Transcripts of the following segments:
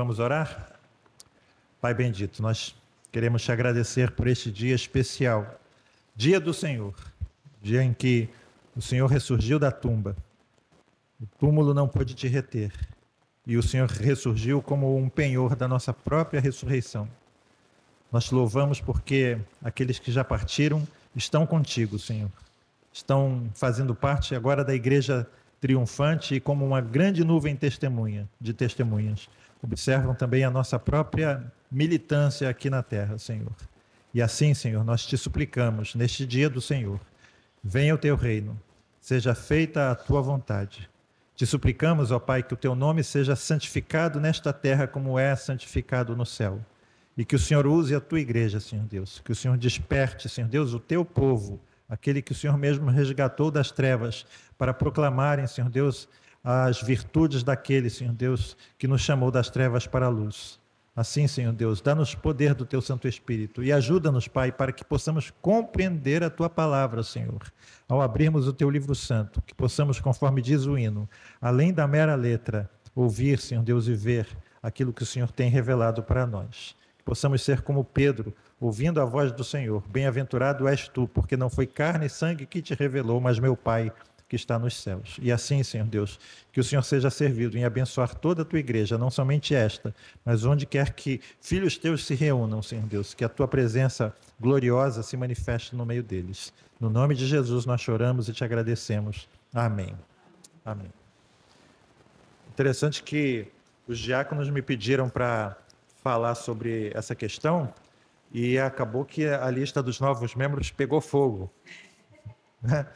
Vamos orar? Pai bendito, nós queremos te agradecer por este dia especial, dia do Senhor, dia em que o Senhor ressurgiu da tumba, o túmulo não pôde te reter, e o Senhor ressurgiu como um penhor da nossa própria ressurreição. Nós te louvamos porque aqueles que já partiram estão contigo, Senhor. Estão fazendo parte agora da igreja triunfante e como uma grande nuvem de testemunhas. Observam também a nossa própria militância aqui na terra, Senhor. E assim, Senhor, nós te suplicamos, neste dia do Senhor, venha o teu reino, seja feita a tua vontade. Te suplicamos, ó Pai, que o teu nome seja santificado nesta terra como é santificado no céu. E que o Senhor use a tua igreja, Senhor Deus. Que o Senhor desperte, Senhor Deus, o teu povo, aquele que o Senhor mesmo resgatou das trevas, para proclamarem, Senhor Deus, as virtudes daquele, Senhor Deus, que nos chamou das trevas para a luz. Assim, Senhor Deus, dá-nos poder do teu Santo Espírito e ajuda-nos, Pai, para que possamos compreender a tua palavra, Senhor. Ao abrirmos o teu livro santo, que possamos, conforme diz o hino, além da mera letra, ouvir, Senhor Deus, e ver aquilo que o Senhor tem revelado para nós. Que possamos ser como Pedro, ouvindo a voz do Senhor. Bem-aventurado és tu, porque não foi carne e sangue que te revelou, mas meu Pai que está nos céus. E assim, Senhor Deus, que o Senhor seja servido em abençoar toda a tua igreja, não somente esta, mas onde quer que filhos teus se reúnam, Senhor Deus, que a tua presença gloriosa se manifeste no meio deles. No nome de Jesus nós choramos e te agradecemos. Amém. Amém. Interessante que os diáconos me pediram para falar sobre essa questão e acabou que a lista dos novos membros pegou fogo, né?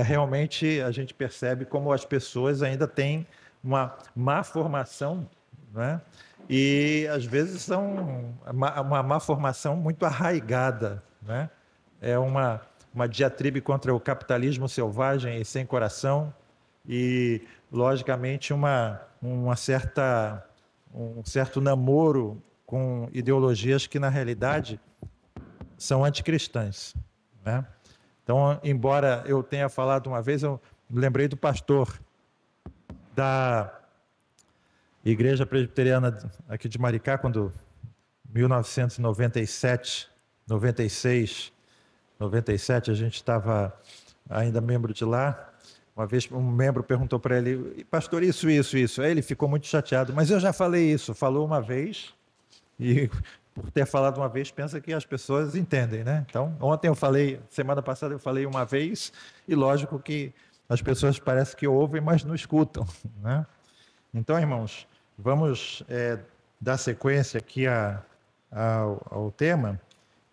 Realmente a gente percebe como as pessoas ainda têm uma má formação, né? E às vezes são uma má formação muito arraigada, né? É uma diatribe contra o capitalismo selvagem e sem coração e, logicamente, um certo namoro com ideologias que, na realidade, são anticristãs, né? Então, embora eu tenha falado uma vez, eu lembrei do pastor da Igreja Presbiteriana aqui de Maricá, quando 1997, 96, 97, a gente estava ainda membro de lá. Uma vez um membro perguntou para ele, pastor, isso. Aí ele ficou muito chateado, mas eu já falei isso. Falou uma vez e por ter falado uma vez, pensa que as pessoas entendem, né? Então, semana passada eu falei uma vez, e lógico que as pessoas parece que ouvem, mas não escutam, né? Então, irmãos, vamos dar sequência aqui ao tema,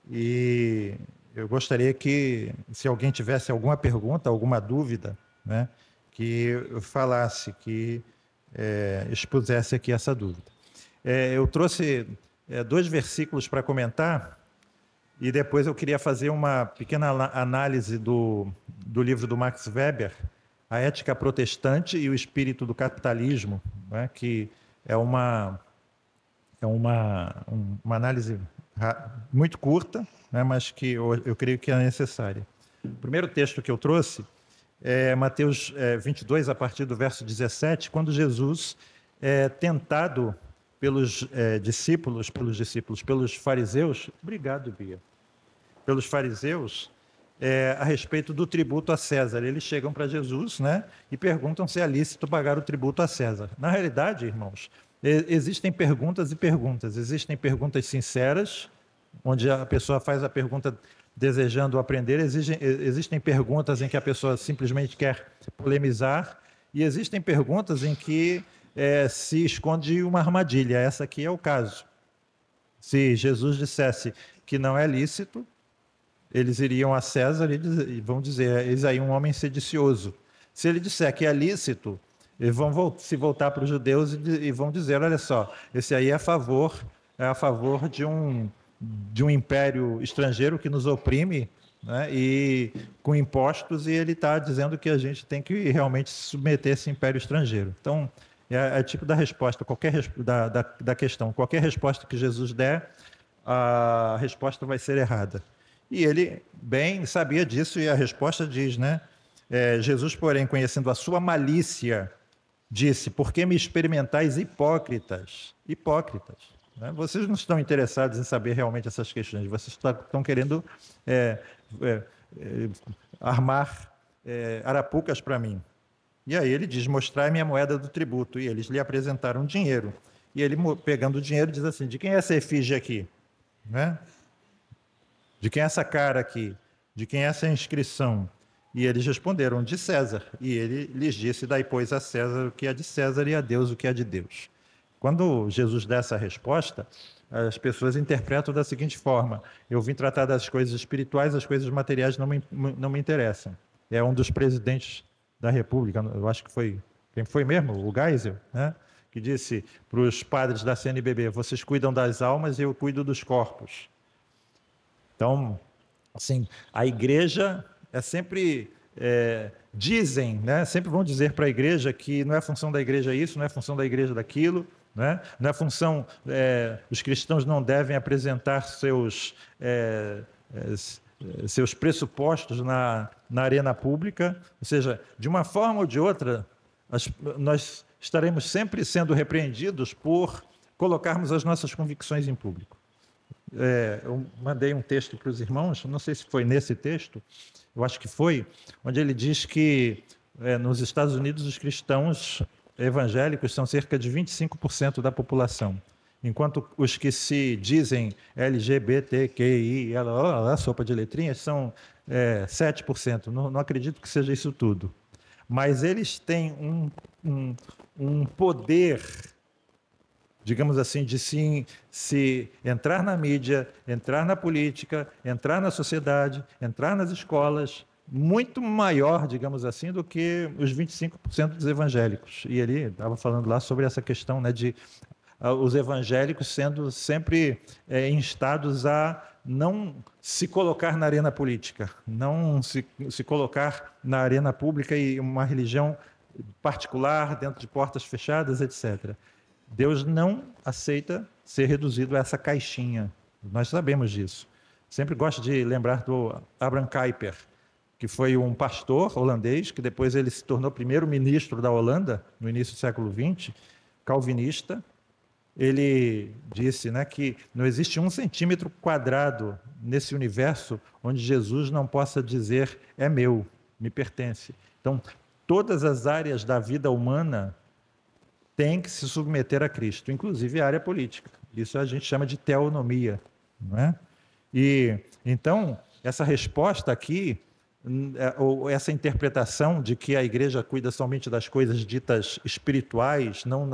e eu gostaria que, se alguém tivesse alguma pergunta, alguma dúvida, né, que eu falasse, que expusesse aqui essa dúvida. Eu trouxe 2 versículos para comentar, e depois eu queria fazer uma pequena análise do livro do Max Weber, A Ética Protestante e o Espírito do Capitalismo, né, que é uma análise muito curta, né, mas que eu creio que é necessária. O primeiro texto que eu trouxe é Mateus 22, a partir do verso 17, quando Jesus é tentado pelos fariseus, obrigado, Bia, pelos fariseus, a respeito do tributo a César. Eles chegam para Jesus, né, e perguntam se é lícito pagar o tributo a César. Na realidade, irmãos, existem perguntas e perguntas. Existem perguntas sinceras, onde a pessoa faz a pergunta desejando aprender. Existem perguntas em que a pessoa simplesmente quer polemizar, e existem perguntas em que se esconde uma armadilha. Essa aqui é o caso. Se Jesus dissesse que não é lícito, eles iriam a César e vão dizer, eis aí um homem sedicioso. Se ele disser que é lícito, eles vão se voltar para os judeus e vão dizer, olha só, esse aí é a favor de um império estrangeiro que nos oprime, né, e com impostos, e ele está dizendo que a gente tem que realmente se submeter a esse império estrangeiro. Então, é tipo da resposta, da questão. Qualquer resposta que Jesus der, a resposta vai ser errada. E ele bem sabia disso, e a resposta diz, né? Jesus, porém, conhecendo a sua malícia, disse: por que me experimentais hipócritas? Hipócritas. Né? Vocês não estão interessados em saber realmente essas questões, vocês estão querendo é, é, armar arapucas para mim. E aí ele diz: mostrai minha moeda do tributo. E eles lhe apresentaram dinheiro. E ele, pegando o dinheiro, diz assim: de quem é essa efígie aqui? Né? De quem é essa cara aqui? De quem é essa inscrição? E eles responderam: de César. E ele lhes disse: dai, pois, a César o que é de César e a Deus o que é de Deus. Quando Jesus dá essa resposta, as pessoas interpretam da seguinte forma: eu vim tratar das coisas espirituais, as coisas materiais não me interessam. É um dos presidentes da República, eu acho que foi, quem foi mesmo? O Geisel, né? Que disse para os padres da CNBB: vocês cuidam das almas e eu cuido dos corpos. Então, assim, a igreja é sempre, dizem, né? Sempre vão dizer para a igreja que não é função da igreja isso, não é função da igreja daquilo, né? Não é função, os cristãos não devem apresentar seus pressupostos na arena pública, ou seja, de uma forma ou de outra, nós estaremos sempre sendo repreendidos por colocarmos as nossas convicções em público. Eu mandei um texto para os irmãos, não sei se foi nesse texto, eu acho que foi, onde ele diz que nos Estados Unidos os cristãos evangélicos são cerca de 25% da população, enquanto os que se dizem LGBTQI, sopa de letrinhas, são 7%. Não acredito que seja isso tudo. Mas eles têm um poder, digamos assim, de se entrar na mídia, entrar na política, entrar na sociedade, entrar nas escolas, muito maior, digamos assim, do que os 25% dos evangélicos. E ele estava falando lá sobre essa questão, né, de os evangélicos sendo sempre instados a não se colocar na arena política, não se colocar na arena pública e uma religião particular, dentro de portas fechadas, etc. Deus não aceita ser reduzido a essa caixinha. Nós sabemos disso. Sempre gosto de lembrar do Abraham Kuyper, que foi um pastor holandês, que depois ele se tornou primeiro-ministro da Holanda, no início do século XX, calvinista. Ele disse, né, que não existe 1 centímetro quadrado nesse universo onde Jesus não possa dizer: é meu, me pertence. Então, todas as áreas da vida humana têm que se submeter a Cristo, inclusive a área política. Isso a gente chama de teonomia, não é? E então, essa resposta aqui, ou essa interpretação de que a igreja cuida somente das coisas ditas espirituais, não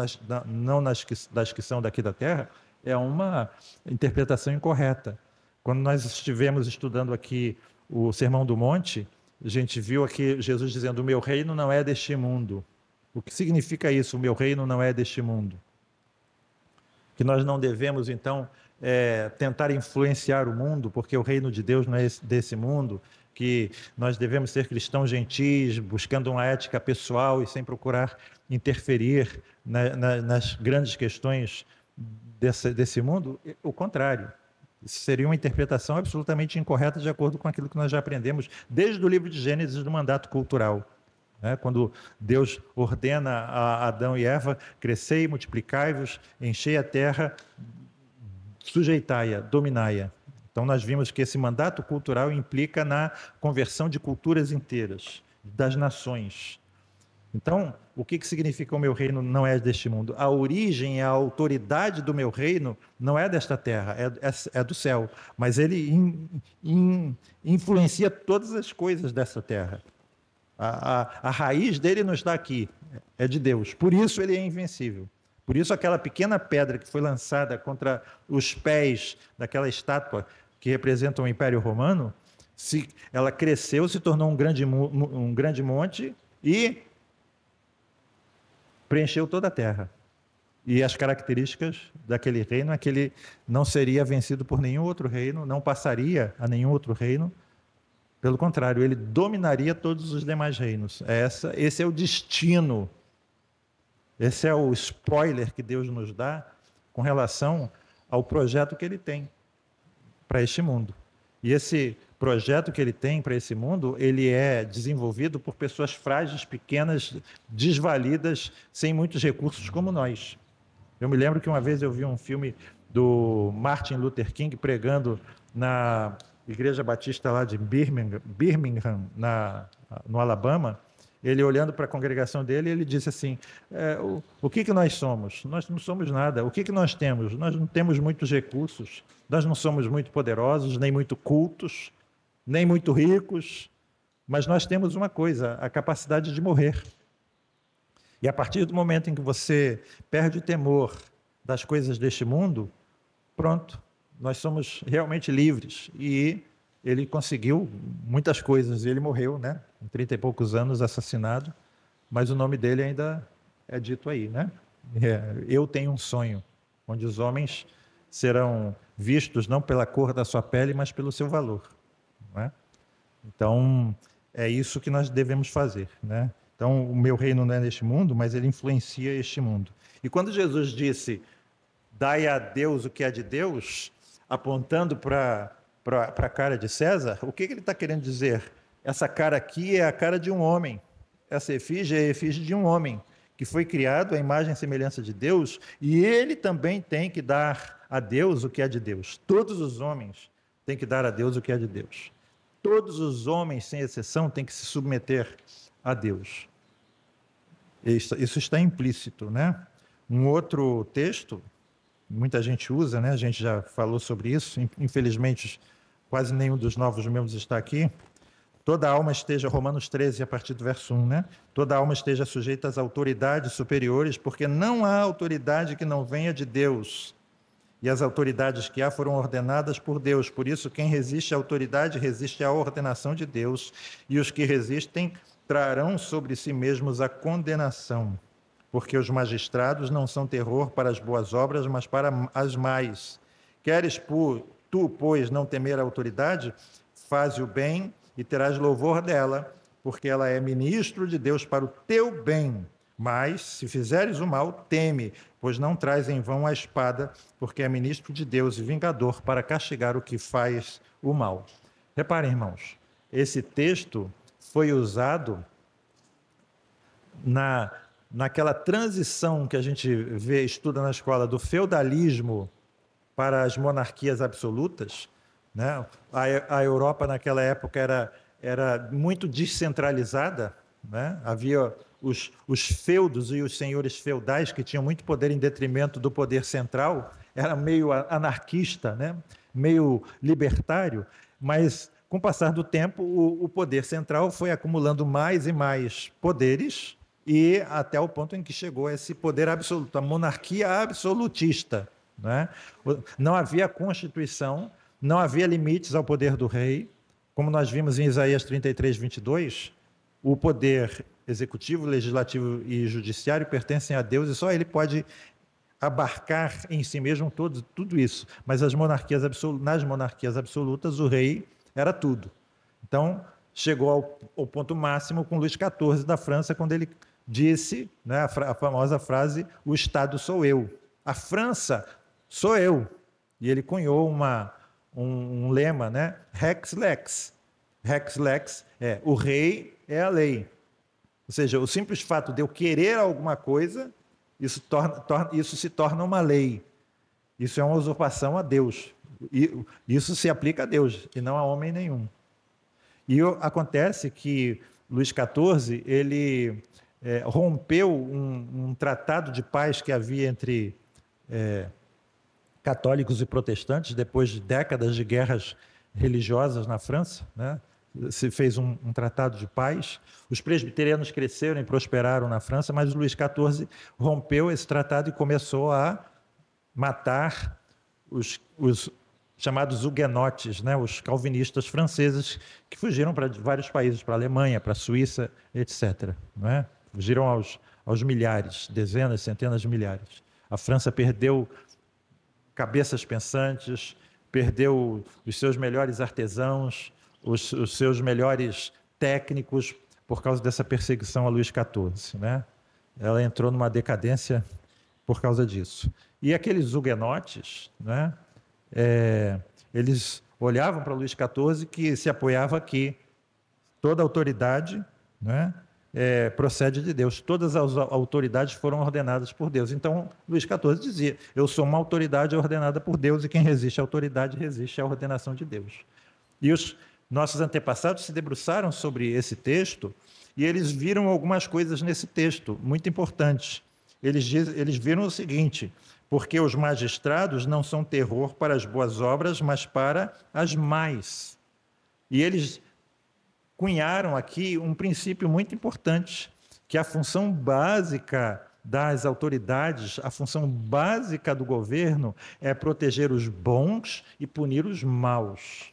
das que são daqui da terra, é uma interpretação incorreta. Quando nós estivemos estudando aqui o Sermão do Monte, a gente viu aqui Jesus dizendo: o meu reino não é deste mundo. O que significa isso? O meu reino não é deste mundo. Que nós não devemos, então, tentar influenciar o mundo, porque o reino de Deus não é desse mundo, que nós devemos ser cristãos gentis, buscando uma ética pessoal e sem procurar interferir nas grandes questões desse mundo. O contrário. Isso seria uma interpretação absolutamente incorreta de acordo com aquilo que nós já aprendemos desde o livro de Gênesis do mandato cultural. Quando Deus ordena a Adão e Eva: crescei, multiplicai-vos, enchei a terra, sujeitai-a, dominai-a. Então nós vimos que esse mandato cultural implica na conversão de culturas inteiras, das nações. Então, o que significa o meu reino não é deste mundo? A origem, a autoridade do meu reino não é desta terra, é do céu. Mas ele influencia todas as coisas dessa terra. A raiz dele não está aqui, é de Deus. Por isso ele é invencível. Por isso aquela pequena pedra que foi lançada contra os pés daquela estátua que representa o Império Romano, ela cresceu, se tornou um grande monte e preencheu toda a terra. E as características daquele reino é que ele não seria vencido por nenhum outro reino, não passaria a nenhum outro reino. Pelo contrário, ele dominaria todos os demais reinos. Esse é o destino, esse é o spoiler que Deus nos dá com relação ao projeto que ele tem para este mundo. E esse projeto que ele tem para esse mundo, ele é desenvolvido por pessoas frágeis, pequenas, desvalidas, sem muitos recursos como nós. Eu me lembro que uma vez eu vi um filme do Martin Luther King pregando na Igreja Batista lá de Birmingham no Alabama. Ele olhando para a congregação dele, ele disse assim, o que nós somos? Nós não somos nada. O que nós temos? Nós não temos muitos recursos, nós não somos muito poderosos, nem muito cultos, nem muito ricos, mas nós temos uma coisa, a capacidade de morrer. E a partir do momento em que você perde o temor das coisas deste mundo, pronto, nós somos realmente livres. E ele conseguiu muitas coisas, e ele morreu, né? Com 30 e poucos anos, assassinado, mas o nome dele ainda é dito aí, né? Eu tenho um sonho, onde os homens serão vistos não pela cor da sua pele, mas pelo seu valor, não é? Então, é isso que nós devemos fazer, né? Então, o meu reino não é neste mundo, mas ele influencia este mundo. E quando Jesus disse, dai a Deus o que é de Deus, apontando para a cara de César, o que ele está querendo dizer? Essa cara aqui é a cara de um homem. Essa efígie é a efígie de um homem, que foi criado à imagem e semelhança de Deus, e ele também tem que dar a Deus o que é de Deus. Todos os homens têm que dar a Deus o que é de Deus. Todos os homens, sem exceção, têm que se submeter a Deus. Isso está implícito, né? Um outro texto, muita gente usa, né? A gente já falou sobre isso, infelizmente quase nenhum dos novos membros está aqui. Toda alma esteja, Romanos 13, a partir do verso 1, né? Toda alma esteja sujeita às autoridades superiores, porque não há autoridade que não venha de Deus. E as autoridades que há foram ordenadas por Deus. Por isso, quem resiste à autoridade, resiste à ordenação de Deus. E os que resistem trarão sobre si mesmos a condenação. Porque os magistrados não são terror para as boas obras, mas para as más. Queres tu, pois, não temer a autoridade? Faze o bem e terás louvor dela, porque ela é ministro de Deus para o teu bem. Mas, se fizeres o mal, teme, pois não traz em vão a espada, porque é ministro de Deus e vingador para castigar o que faz o mal. Reparem, irmãos, esse texto foi usado naquela transição que a gente estuda na escola do feudalismo para as monarquias absolutas, né? A Europa naquela época era muito descentralizada, né? Havia os feudos e os senhores feudais que tinham muito poder em detrimento do poder central, era meio anarquista, né? Meio libertário, mas com o passar do tempo o poder central foi acumulando mais e mais poderes e até o ponto em que chegou esse poder absoluto, a monarquia absolutista, né? Não havia constituição, não havia limites ao poder do rei, como nós vimos em Isaías 33, 22, o poder executivo, legislativo e judiciário pertencem a Deus e só ele pode abarcar em si mesmo tudo isso. Mas nas monarquias absolutas, o rei era tudo. Então, chegou ao ponto máximo com Luís XIV da França, quando ele disse, né, a famosa frase, o Estado sou eu. A França sou eu. E ele cunhou um lema, né? Rex lex. Rex lex é o rei é a lei. Ou seja, o simples fato de eu querer alguma coisa, isso se torna uma lei. Isso é uma usurpação a Deus. E isso se aplica a Deus e não a homem nenhum. E acontece que Luís XIV, ele rompeu um tratado de paz que havia entre católicos e protestantes, depois de décadas de guerras religiosas na França, né? Se fez um tratado de paz. Os presbiterianos cresceram e prosperaram na França, mas Luís XIV rompeu esse tratado e começou a matar os chamados huguenotes, né? Os calvinistas franceses que fugiram para vários países, para a Alemanha, para a Suíça, etc. Não é? Fugiram aos milhares, dezenas, centenas de milhares. A França perdeu cabeças pensantes, perdeu os seus melhores artesãos, os seus melhores técnicos por causa dessa perseguição a Luís XIV, né? Ela entrou numa decadência por causa disso. E aqueles huguenotes, né? Eles olhavam para Luís XIV, que se apoiava aqui. Toda autoridade, né, procede de Deus. Todas as autoridades foram ordenadas por Deus. Então, Luís XIV dizia, eu sou uma autoridade ordenada por Deus, e quem resiste à autoridade resiste à ordenação de Deus. E os nossos antepassados se debruçaram sobre esse texto, e eles viram algumas coisas nesse texto, muito importantes. Eles viram o seguinte: porque os magistrados não são terror para as boas obras, mas para as más. E eles cunharam aqui um princípio muito importante, que a função básica das autoridades, a função básica do governo é proteger os bons e punir os maus.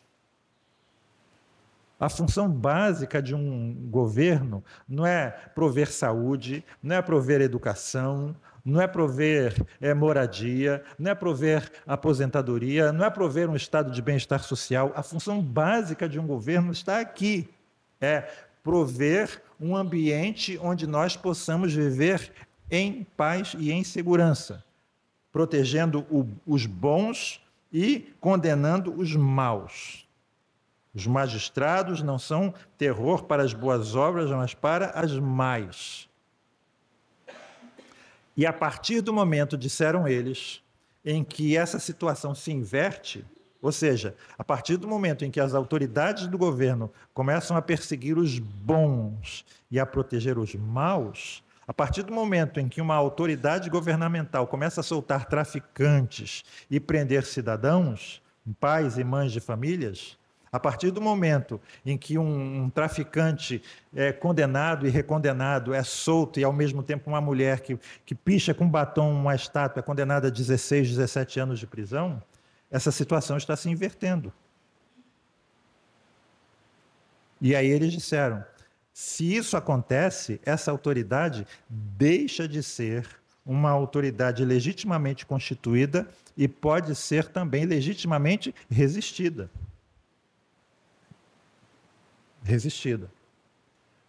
A função básica de um governo não é prover saúde, não é prover educação, não é prover moradia, não é prover aposentadoria, não é prover um estado de bem-estar social. A função básica de um governo está aqui. É prover um ambiente onde nós possamos viver em paz e em segurança, protegendo os bons e condenando os maus. Os magistrados não são terror para as boas obras, mas para as más. E a partir do momento, disseram eles, em que essa situação se inverte, ou seja, a partir do momento em que as autoridades do governo começam a perseguir os bons e a proteger os maus, a partir do momento em que uma autoridade governamental começa a soltar traficantes e prender cidadãos, pais e mães de famílias, a partir do momento em que um traficante é condenado e recondenado, é solto, e ao mesmo tempo uma mulher que picha com batom uma estátua é condenada a 16, 17 anos de prisão, essa situação está se invertendo. E aí eles disseram, se isso acontece, essa autoridade deixa de ser uma autoridade legitimamente constituída e pode ser também legitimamente resistida.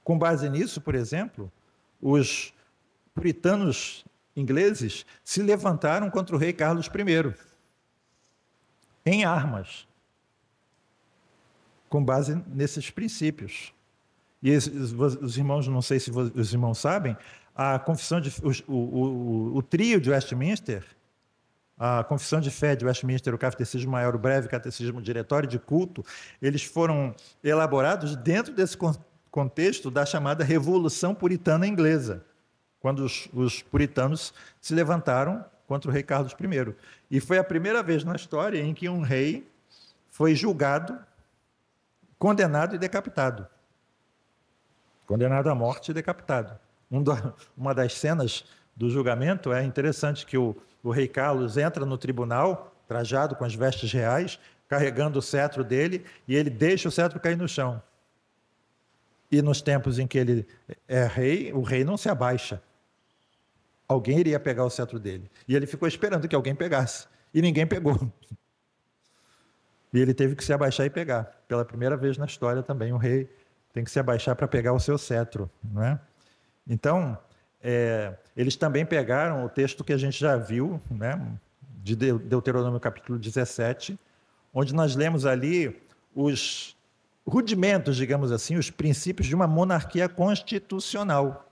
Com base nisso, por exemplo, os puritanos ingleses se levantaram contra o rei Carlos I, em armas, com base nesses princípios. E os irmãos, não sei se os irmãos sabem, a confissão o trio de Westminster, a Confissão de Fé de Westminster, o Catecismo Maior, o Breve Catecismo, o Diretório de Culto, eles foram elaborados dentro desse contexto da chamada Revolução Puritana Inglesa, quando os puritanos se levantaram contra o rei Carlos I. E foi a primeira vez na história em que um rei foi julgado, condenado e decapitado. Condenado à morte e decapitado. Uma das cenas do julgamento é interessante, que o rei Carlos entra no tribunal, trajado com as vestes reais, carregando o cetro dele, e ele deixa o cetro cair no chão. E nos tempos em que ele é rei, o rei não se abaixa. Alguém iria pegar o cetro dele. E ele ficou esperando que alguém pegasse. E ninguém pegou. E ele teve que se abaixar e pegar. Pela primeira vez na história também, o rei tem que se abaixar para pegar o seu cetro, não é? Então, eles também pegaram o texto que a gente já viu, né, de Deuteronômio capítulo 17, onde nós lemos ali os rudimentos, digamos assim, os princípios de uma monarquia constitucional.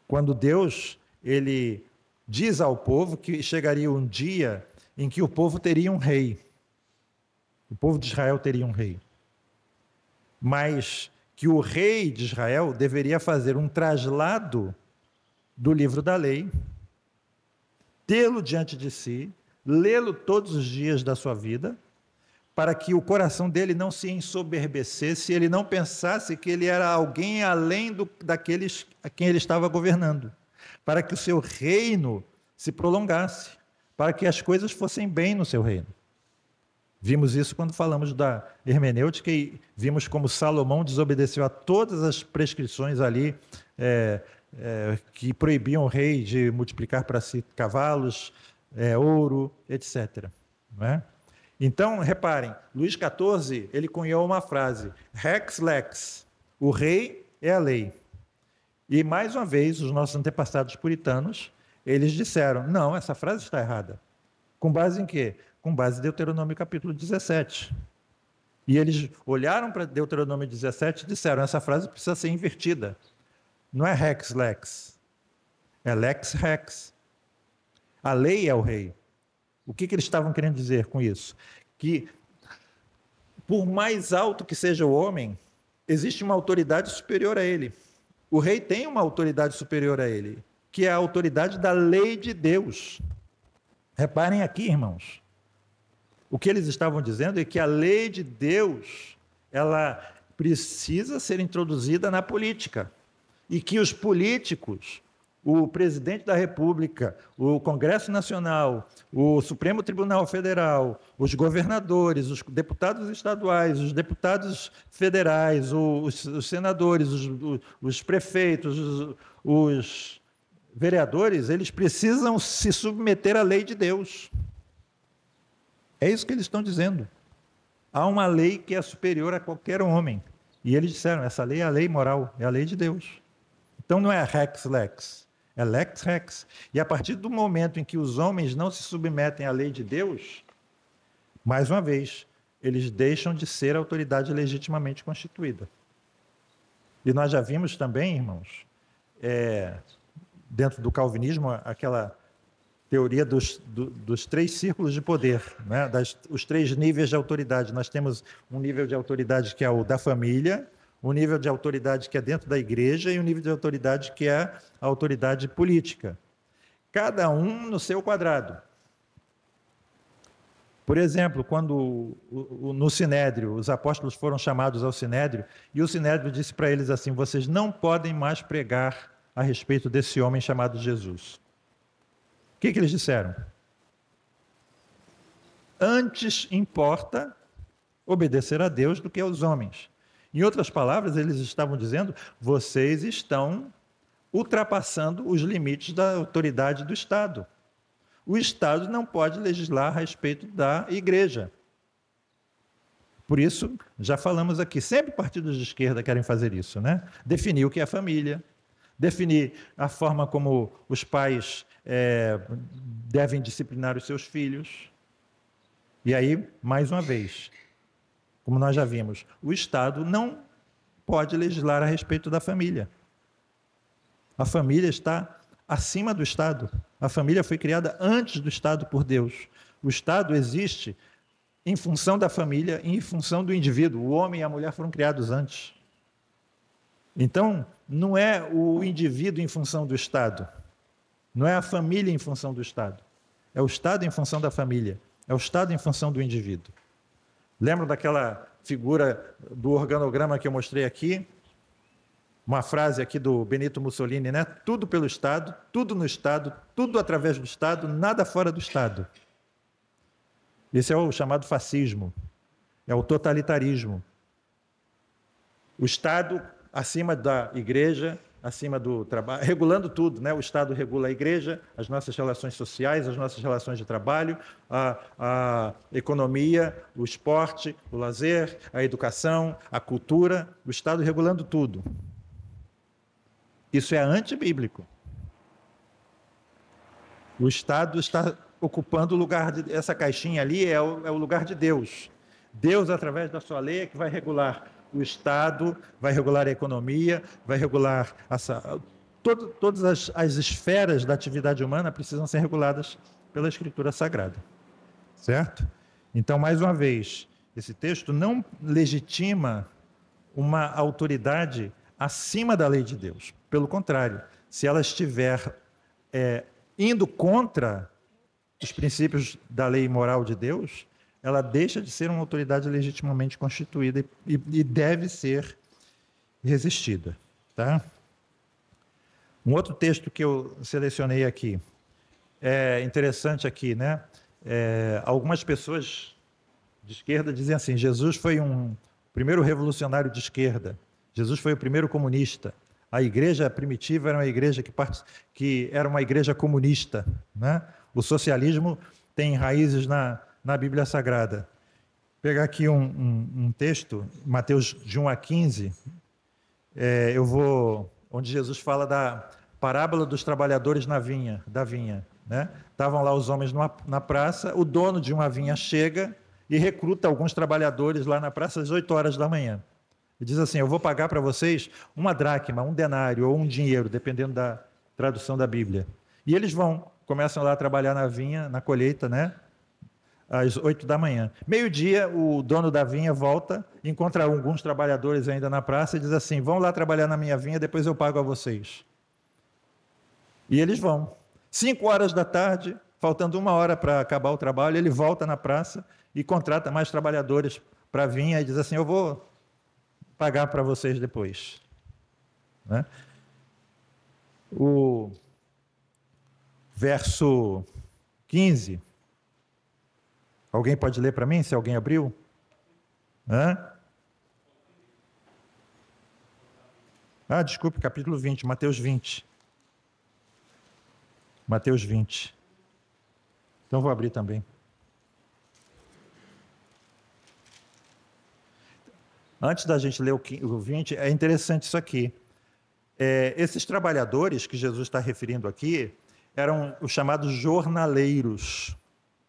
Quando Deus, ele diz ao povo que chegaria um dia em que o povo teria um rei. O povo de Israel teria um rei. Mas que o rei de Israel deveria fazer um traslado do livro da lei, tê-lo diante de si, lê-lo todos os dias da sua vida, para que o coração dele não se ensoberbecesse, ele não pensasse que ele era alguém além daqueles a quem ele estava governando, para que o seu reino se prolongasse, para que as coisas fossem bem no seu reino. Vimos isso quando falamos da hermenêutica e vimos como Salomão desobedeceu a todas as prescrições ali que proibiam o rei de multiplicar para si cavalos, ouro, etc. Não é? Então, reparem, Luís XIV, ele cunhou uma frase, Rex Lex, o rei é a lei. E, mais uma vez, os nossos antepassados puritanos, eles disseram, não, essa frase está errada. Com base em quê? com base em Deuteronômio capítulo 17. E eles olharam para Deuteronômio 17 e disseram, essa frase precisa ser invertida. Não é rex lex, é lex rex. A lei é o rei. O que eles estavam querendo dizer com isso? Que por mais alto que seja o homem, existe uma autoridade superior a ele. O rei tem uma autoridade superior a ele, que é a autoridade da lei de Deus. Reparem aqui, irmãos. O que eles estavam dizendo é que a lei de Deus, ela precisa ser introduzida na política. E que os políticos, o presidente da República, o Congresso Nacional, o Supremo Tribunal Federal, os governadores, os deputados estaduais, os deputados federais, os senadores, os prefeitos, os vereadores, eles precisam se submeter à lei de Deus. É isso que eles estão dizendo. Há uma lei que é superior a qualquer homem. E eles disseram, essa lei é a lei moral, é a lei de Deus. Então não é rex lex, é lex rex. E a partir do momento em que os homens não se submetem à lei de Deus, mais uma vez, eles deixam de ser autoridade legitimamente constituída. E nós já vimos também, irmãos, dentro do calvinismo, aquela teoria dos 3 círculos de poder, né? Os 3 níveis de autoridade. Nós temos um nível de autoridade que é o da família, um nível de autoridade que é dentro da igreja e um nível de autoridade que é a autoridade política. Cada um no seu quadrado. Por exemplo, quando no Sinédrio, os apóstolos foram chamados ao Sinédrio, e o Sinédrio disse para eles assim, vocês não podem mais pregar a respeito desse homem chamado Jesus. O que eles disseram? Antes importa obedecer a Deus do que aos homens. Em outras palavras, eles estavam dizendo, vocês estão ultrapassando os limites da autoridade do Estado. O Estado não pode legislar a respeito da igreja. Por isso, já falamos aqui, sempre partidos de esquerda querem fazer isso, né? Definir o que é família, definir a forma como os pais devem disciplinar os seus filhos. E aí, mais uma vez, como nós já vimos, o Estado não pode legislar a respeito da família. A família está acima do Estado. A família foi criada antes do Estado por Deus. O Estado existe em função da família e em função do indivíduo. O homem e a mulher foram criados antes. Então, não é o indivíduo em função do Estado. Não é a família em função do Estado. É o Estado em função da família. É o Estado em função do indivíduo. Lembra daquela figura do organograma que eu mostrei aqui? Uma frase aqui do Benito Mussolini, né? Tudo pelo Estado, tudo no Estado, tudo através do Estado, nada fora do Estado. Esse é o chamado fascismo. É o totalitarismo. O Estado acima da igreja, acima do trabalho, regulando tudo, né? O Estado regula a igreja, as nossas relações sociais, as nossas relações de trabalho, a economia, o esporte, o lazer, a educação, a cultura, o Estado regulando tudo. Isso é antibíblico. O Estado está ocupando o lugar, essa caixinha ali é o lugar de Deus. Deus, através da sua lei, é que vai regular o Estado, vai regular a economia, vai regular todas as esferas da atividade humana precisam ser reguladas pela Escritura Sagrada. Certo? Então, mais uma vez, esse texto não legitima uma autoridade acima da lei de Deus. Pelo contrário, se ela estiver indo contra os princípios da lei moral de Deus, ela deixa de ser uma autoridade legitimamente constituída e deve ser resistida. Tá? Um outro texto que eu selecionei aqui, é interessante aqui, né? Algumas pessoas de esquerda dizem assim, Jesus foi um primeiro revolucionário de esquerda, Jesus foi o primeiro comunista, a igreja primitiva era uma igreja que era uma igreja comunista, né? O socialismo tem raízes na Bíblia Sagrada. Vou pegar aqui um texto, Mateus de 1 a 15, onde Jesus fala da parábola dos trabalhadores da vinha. né? Estavam lá os homens na praça, o dono de uma vinha chega e recruta alguns trabalhadores lá na praça às 8 horas da manhã. E diz assim: eu vou pagar para vocês uma dracma, um denário ou um dinheiro, dependendo da tradução da Bíblia. E eles começam lá a trabalhar na vinha, na colheita, né? Às 8 da manhã. Meio-dia, o dono da vinha volta, encontra alguns trabalhadores ainda na praça e diz assim: vão lá trabalhar na minha vinha, depois eu pago a vocês. E eles vão. 5 horas da tarde, faltando 1 hora para acabar o trabalho, ele volta na praça e contrata mais trabalhadores para a vinha e diz assim: eu vou pagar para vocês depois. Né? O verso 15. Alguém pode ler para mim, se alguém abriu? Desculpe, capítulo 20, Mateus 20. Mateus 20. Então vou abrir também. Antes da gente ler o 20, é interessante isso aqui. Esses trabalhadores que Jesus está referindo aqui eram os chamados jornaleiros,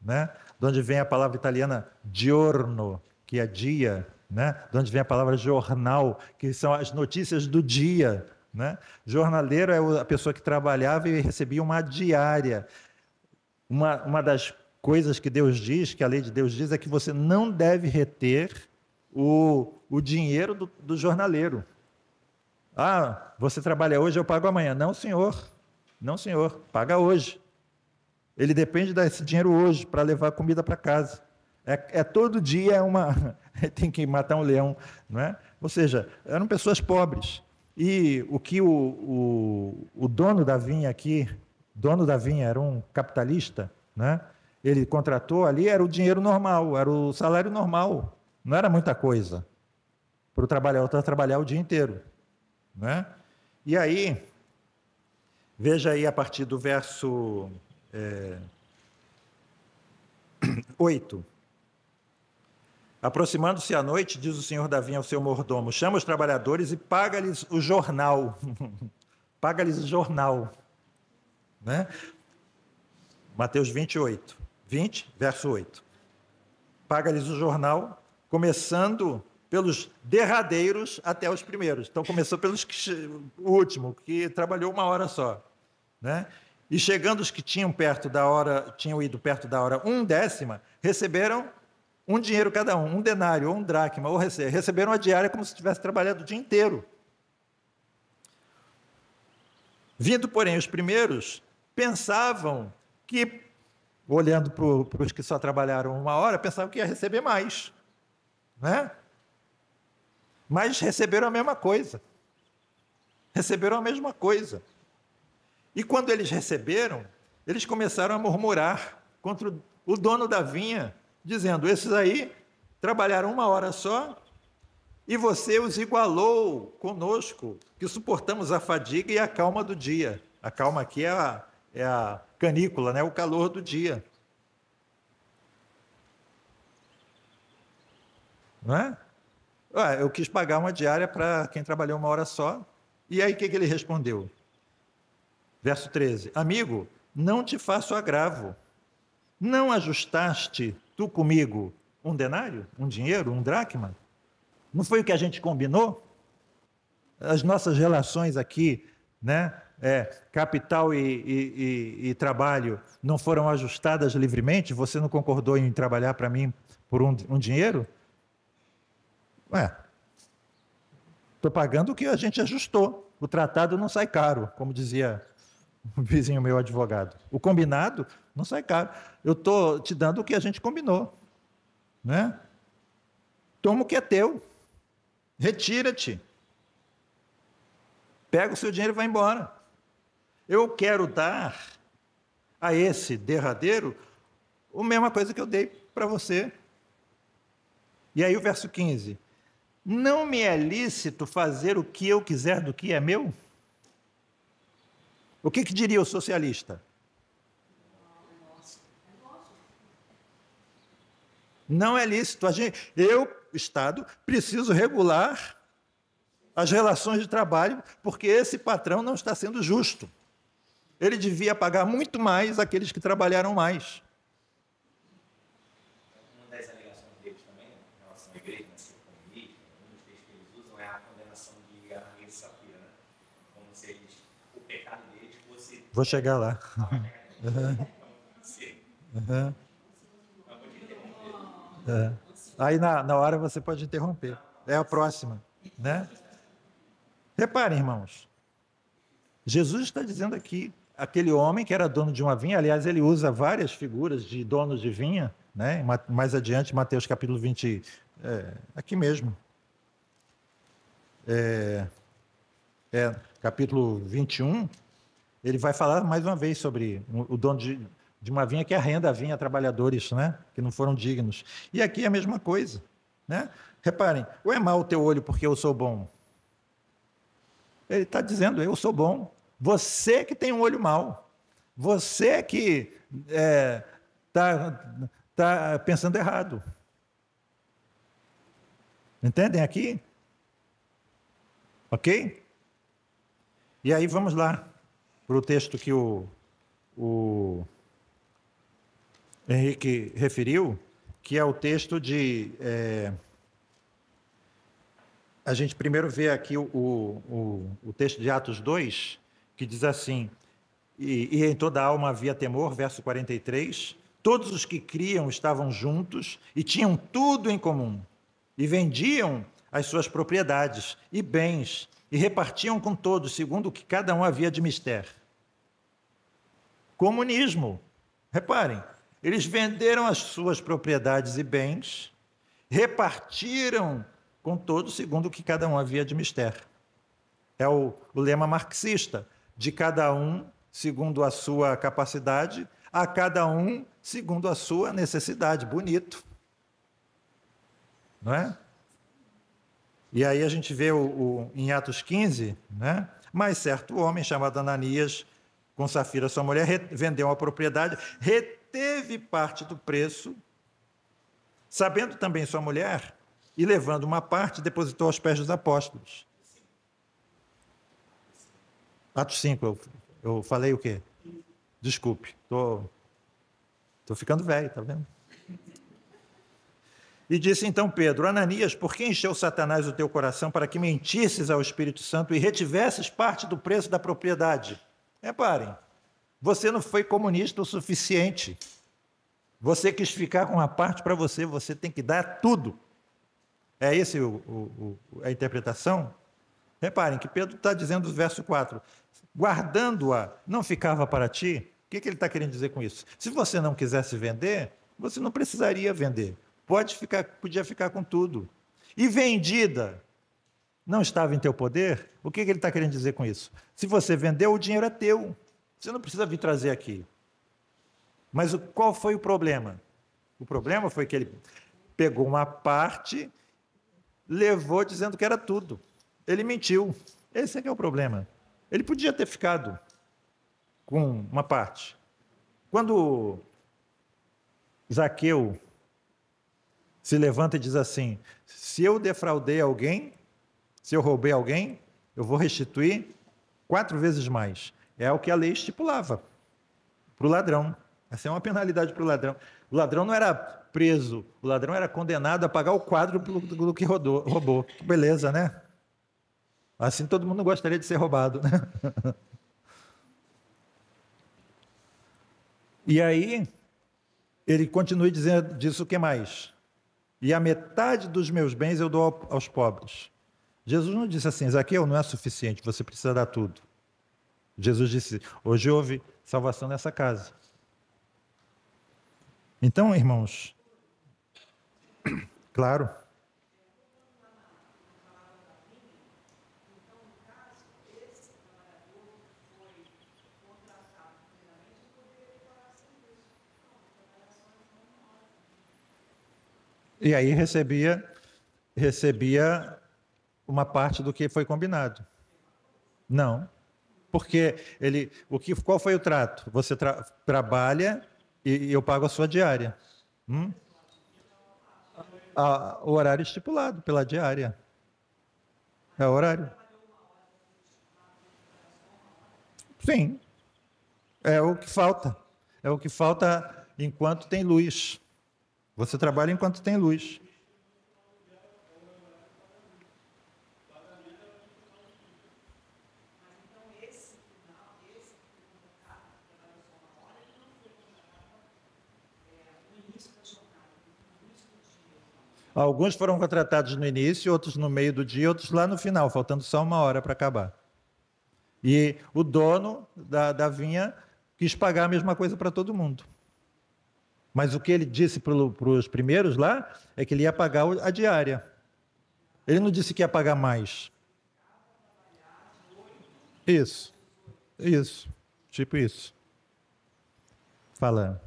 né? De onde vem a palavra italiana giorno, que é dia, né? De onde vem a palavra jornal, que são as notícias do dia, né? Jornaleiro é a pessoa que trabalhava e recebia uma diária. Uma das coisas que Deus diz, que a lei de Deus diz, é que você não deve reter o dinheiro do jornaleiro. Você trabalha hoje, eu pago amanhã. Não, senhor. Não, senhor. Paga hoje. Ele depende desse dinheiro hoje para levar comida para casa. Todo dia tem que matar um leão, não é? Ou seja, eram pessoas pobres. E o que o dono da vinha aqui, dono da vinha era um capitalista, né? Ele contratou ali, era o dinheiro normal, era o salário normal. Não era muita coisa para o trabalhador trabalhar o dia inteiro, né? E aí, veja aí a partir do verso 8. Aproximando-se a noite, diz o senhor da vinha ao seu mordomo: chama os trabalhadores e paga-lhes o jornal. Paga-lhes o jornal. Né? Mateus 28, 20, verso 8. Paga-lhes o jornal, começando pelos derradeiros até os primeiros. Então, começou o último, que trabalhou 1 hora só. Né? E chegando os que tinham ido perto da hora 1/10, receberam um dinheiro cada um denário, ou um dracma, ou receberam a diária como se tivesse trabalhado o dia inteiro. Vindo, porém, os primeiros, pensavam que, olhando para os que só trabalharam 1 hora, pensavam que ia receber mais. Né? Mas receberam a mesma coisa. Receberam a mesma coisa. E quando eles receberam, eles começaram a murmurar contra o dono da vinha, dizendo: esses aí trabalharam 1 hora só e você os igualou conosco, que suportamos a fadiga e a calma do dia. A calma aqui é a canícula, né? O calor do dia. Não é? Eu quis pagar uma diária para quem trabalhou 1 hora só. E aí o que ele respondeu? Verso 13: amigo, não te faço agravo. Não ajustaste tu comigo um denário, um dinheiro, um dracma? Não foi o que a gente combinou? As nossas relações aqui, né, capital e trabalho, não foram ajustadas livremente? Você não concordou em trabalhar para mim por um dinheiro? Estou pagando o que a gente ajustou. O tratado não sai caro, como dizia um vizinho meu advogado. O combinado não sai caro. Eu estou te dando o que a gente combinou. Né? Toma o que é teu. Retira-te. Pega o seu dinheiro e vai embora. Eu quero dar a esse derradeiro a mesma coisa que eu dei para você. E aí o verso 15. Não me é lícito fazer o que eu quiser do que é meu? O que diria o socialista? Não é lícito. Eu, Estado, preciso regular as relações de trabalho, porque esse patrão não está sendo justo. Ele devia pagar muito mais àqueles que trabalharam mais. Uma das alegações deles também, em relação à igreja, um dos textos que eles usam é a condenação de Ananias e Safira, né? Como se eles, o pecado deles fosse... Vou chegar lá. Aí na hora você pode interromper. É a próxima, né? Reparem, irmãos. Jesus está dizendo aqui, aquele homem que era dono de uma vinha, aliás, ele usa várias figuras de donos de vinha, né? Mais adiante, Mateus capítulo 20, aqui mesmo. Capítulo 21, ele vai falar mais uma vez sobre o dono de uma vinha que arrenda a vinha a trabalhadores, né? Que não foram dignos. E aqui é a mesma coisa, né? Reparem, ou é mau o teu olho porque eu sou bom? Ele está dizendo, eu sou bom. Você que tem um olho mau. Você que tá pensando errado. Entendem aqui? Ok? E aí vamos lá para o texto que o Henrique referiu, que é o texto de... a gente primeiro vê aqui o texto de Atos 2, que diz assim, e em toda a alma havia temor, verso 43, todos os que criam estavam juntos e tinham tudo em comum, e vendiam as suas propriedades e bens, e repartiam com todos, segundo o que cada um havia de mister. Comunismo. Reparem, eles venderam as suas propriedades e bens, repartiram com todos, segundo o que cada um havia de mister. É o lema marxista, de cada um segundo a sua capacidade, a cada um segundo a sua necessidade. Bonito. Não é? E aí a gente vê em Atos 15, né? Mas certo homem chamado Ananias, com Safira, sua mulher, vendeu a propriedade, reteve parte do preço, sabendo também sua mulher, e levando uma parte, depositou aos pés dos apóstolos. Atos 5, eu falei o quê? Desculpe, tô ficando velho, tá vendo? E disse então Pedro, Ananias, por que encheu Satanás o teu coração para que mentisses ao Espírito Santo e retivesses parte do preço da propriedade? Reparem, você não foi comunista o suficiente. Você quis ficar com uma parte para você, você tem que dar tudo. É esse a interpretação? Reparem que Pedro está dizendo no verso 4, guardando-a, não ficava para ti? O que ele está querendo dizer com isso? Se você não quisesse vender, você não precisaria vender. Podia ficar com tudo. E vendida, não estava em teu poder? O que ele está querendo dizer com isso? Se você vendeu, o dinheiro é teu. Você não precisa vir trazer aqui. Mas qual foi o problema? O problema foi que ele pegou uma parte, levou dizendo que era tudo. Ele mentiu. Esse é que é o problema. Ele podia ter ficado com uma parte. Quando Zaqueu se levanta e diz assim, se eu defraudei alguém, se eu roubei alguém, eu vou restituir 4 vezes mais. É o que a lei estipulava para o ladrão. Essa é uma penalidade para o ladrão. O ladrão não era preso, o ladrão era condenado a pagar o quádruplo do que roubou. Que beleza, né? Assim todo mundo gostaria de ser roubado, né? E aí, ele continua dizendo disso o que mais? E a metade dos meus bens eu dou aos pobres. Jesus não disse assim, Zaqueu, não é suficiente, você precisa dar tudo. Jesus disse, hoje houve salvação nessa casa. Então, irmãos, claro. E aí recebia uma parte do que foi combinado. Não, porque qual foi o trato? Você trabalha e eu pago a sua diária. O horário estipulado pela diária. É o horário. Sim. É o que falta. É o que falta enquanto tem luz. Você trabalha enquanto tem luz. Alguns foram contratados no início, outros no meio do dia, outros lá no final, faltando só 1 hora para acabar. E o dono da vinha quis pagar a mesma coisa para todo mundo. Mas o que ele disse para os primeiros lá é que ele ia pagar a diária. Ele não disse que ia pagar mais. Isso, isso, tipo isso. Falando.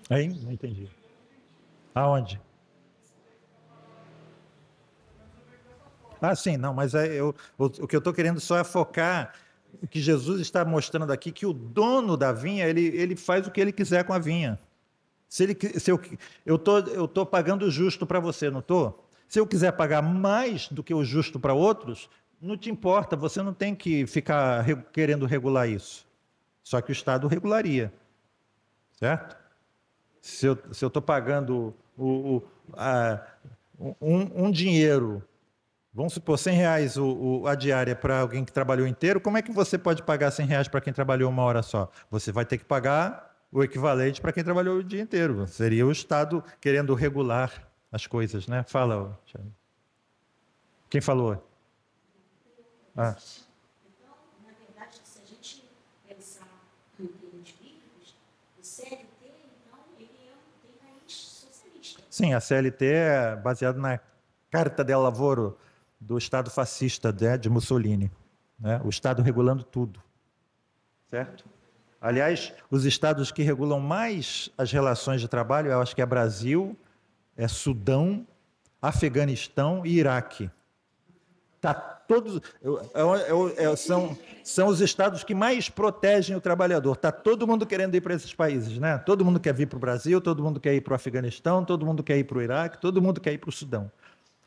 Aí, não entendi. Aonde? Ah, sim, não, mas o que eu estou querendo só é focar o que Jesus está mostrando aqui, que o dono da vinha, ele faz o que ele quiser com a vinha. Se eu tô pagando o justo para você, não estou? Se eu quiser pagar mais do que o justo para outros, não te importa, você não tem que ficar querendo regular isso. Só que o Estado regularia, certo? Se eu estou pagando um dinheiro, vamos supor, R$ 100 a diária para alguém que trabalhou inteiro, como é que você pode pagar R$ 100 para quem trabalhou 1 hora só? Você vai ter que pagar o equivalente para quem trabalhou o dia inteiro. Seria o Estado querendo regular as coisas, né? Fala, Thiago. Quem falou? Ah. Então, na verdade, se a gente pensar em termos bíblicos, o CLT, então, ele tem raiz socialista. Sim, a CLT é baseada na Carta del Lavoro do Estado fascista de Mussolini, né? O Estado regulando tudo, certo? Aliás, os estados que regulam mais as relações de trabalho, eu acho que é Brasil, é Sudão, Afeganistão e Iraque. Tá todos, são os estados que mais protegem o trabalhador. Está todo mundo querendo ir para esses países, né? Todo mundo quer vir para o Brasil, todo mundo quer ir para o Afeganistão, todo mundo quer ir para o Iraque, todo mundo quer ir para o Sudão.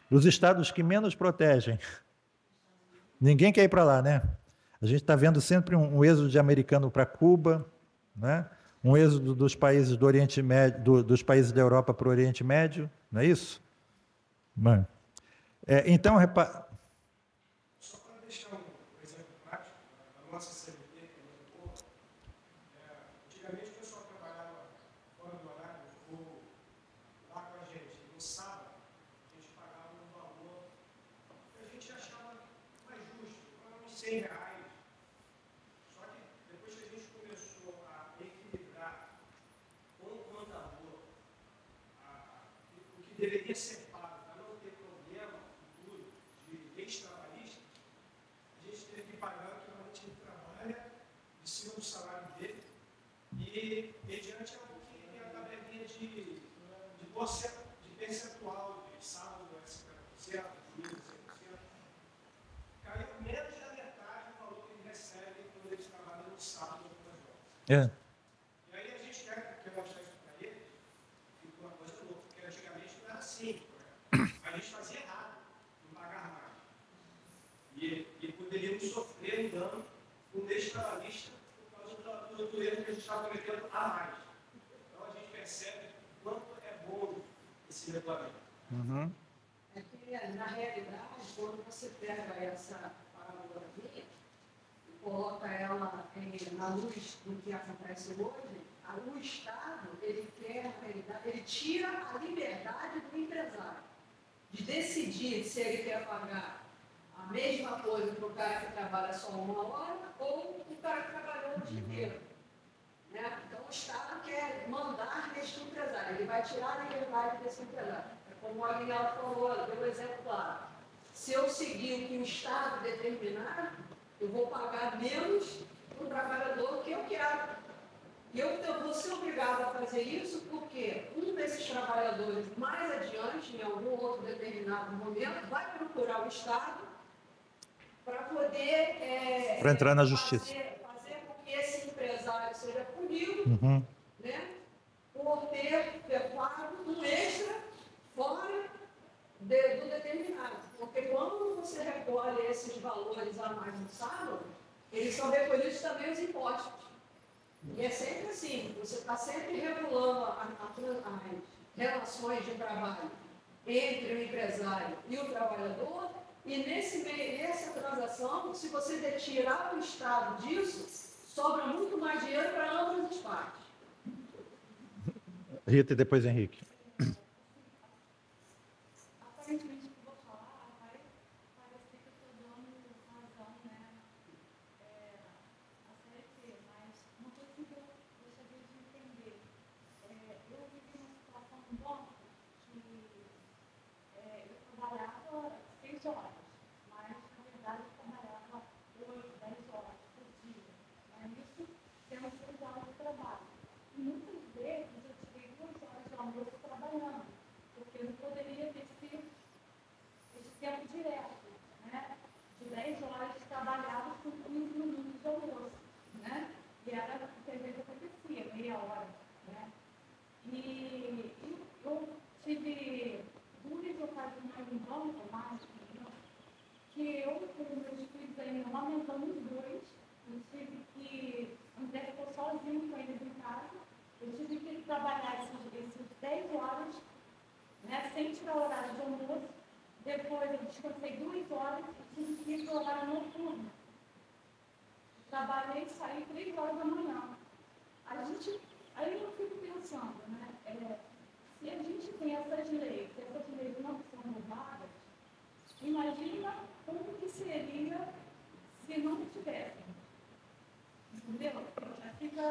Os estados que menos protegem, ninguém quer ir para lá, né? A gente está vendo sempre um êxodo de americano para Cuba, né? Um êxodo dos países do Oriente Médio, dos países da Europa para o Oriente Médio, não é isso? Mano. Então, Só para deixar um exemplo prático, a nossa CLT, que é muito boa, antigamente o pessoal trabalhava fora do horário, ou lá com a gente, no sábado, a gente pagava um valor que a gente achava mais justo, uns R$ 100. Só que depois que a gente começou a equilibrar com o contador o que deveria ser pago para não ter problema futuro de leis trabalhistas, a gente teve que pagar o equivalente de trabalho de cima do salário dele e mediante algo que é a tabelinha de percentual de sábado é 50%, domingo 100%, caiu menos da metade do valor que ele recebe quando ele trabalha no sábado ou nas horas. E aí a gente quer mostrar isso para ele, fica uma coisa louca, porque antigamente não era assim. A gente fazia errado, não pagava mais. E poderíamos sofrer um dano com o trabalhista por causa do erro que a gente estava cometendo a mais. Então a gente percebe o quanto é bom esse regulamento. Uhum. É que, na realidade, quando você pega essa parábola minha e coloca ela na luz do que acontece hoje, o Estado, ele quer, na realidade, ele tira a liberdade do empresário de decidir se ele quer pagar a mesma coisa para o cara que trabalha só 1 hora ou o cara que trabalhou o dia inteiro. Né? Então, o Estado quer mandar neste empresário, ele vai tirar a liberdade desse empresário. É como a Aguilera falou, deu um exemplo claro. Se eu seguir o que o Estado determinar, eu vou pagar menos para o trabalhador que eu quero. E eu vou ser obrigado a fazer isso porque um desses trabalhadores, mais adiante, em algum outro determinado momento, vai procurar o Estado para poder para entrar na justiça. Fazer com que esse empresário seja punido, né? por ter pago um extra fora do determinado. Porque quando você recolhe esses valores a mais no sábado, eles são recolhidos também os impostos. E é sempre assim, você está sempre regulando as relações de trabalho entre o empresário e o trabalhador, e nessa transação, se você tirar o Estado disso, sobra muito mais dinheiro para ambas as partes. Rita e depois Henrique. Aparentemente, o que eu vou falar vai parecer que eu estou dando razão, né, a CLT, mas uma coisa que eu gostaria de entender. Eu vivi uma situação no banco que eu trabalhava 6 horas, mas, na verdade, eu trabalhava 8, 10 horas por dia. Mas isso tendo 6 horas de trabalho. E muitas vezes eu tirei 2 horas de almoço trabalhando, porque eu não poderia ter esse tempo direto, né? De 10 horas trabalhadas com 15 minutos de almoço, né? E era o que às vezes acontecia, meia hora, né? E eu tive 2 ocasiões no banco, mais que eu, com meus filhos ainda amamentando os 2, eu tive que, André ficou sozinho com eles em casa, eu tive que trabalhar esses 10 horas, né, sem tirar o horário de almoço. Depois eu descansei 2 horas e tive que ir para o horário noturno. Trabalhei e saí 3 horas da manhã. Aí eu fico pensando, né, se a gente tem essas leis, se essas leis não são mudadas, imagina como que seria se não tivessem. Entendeu? Já fica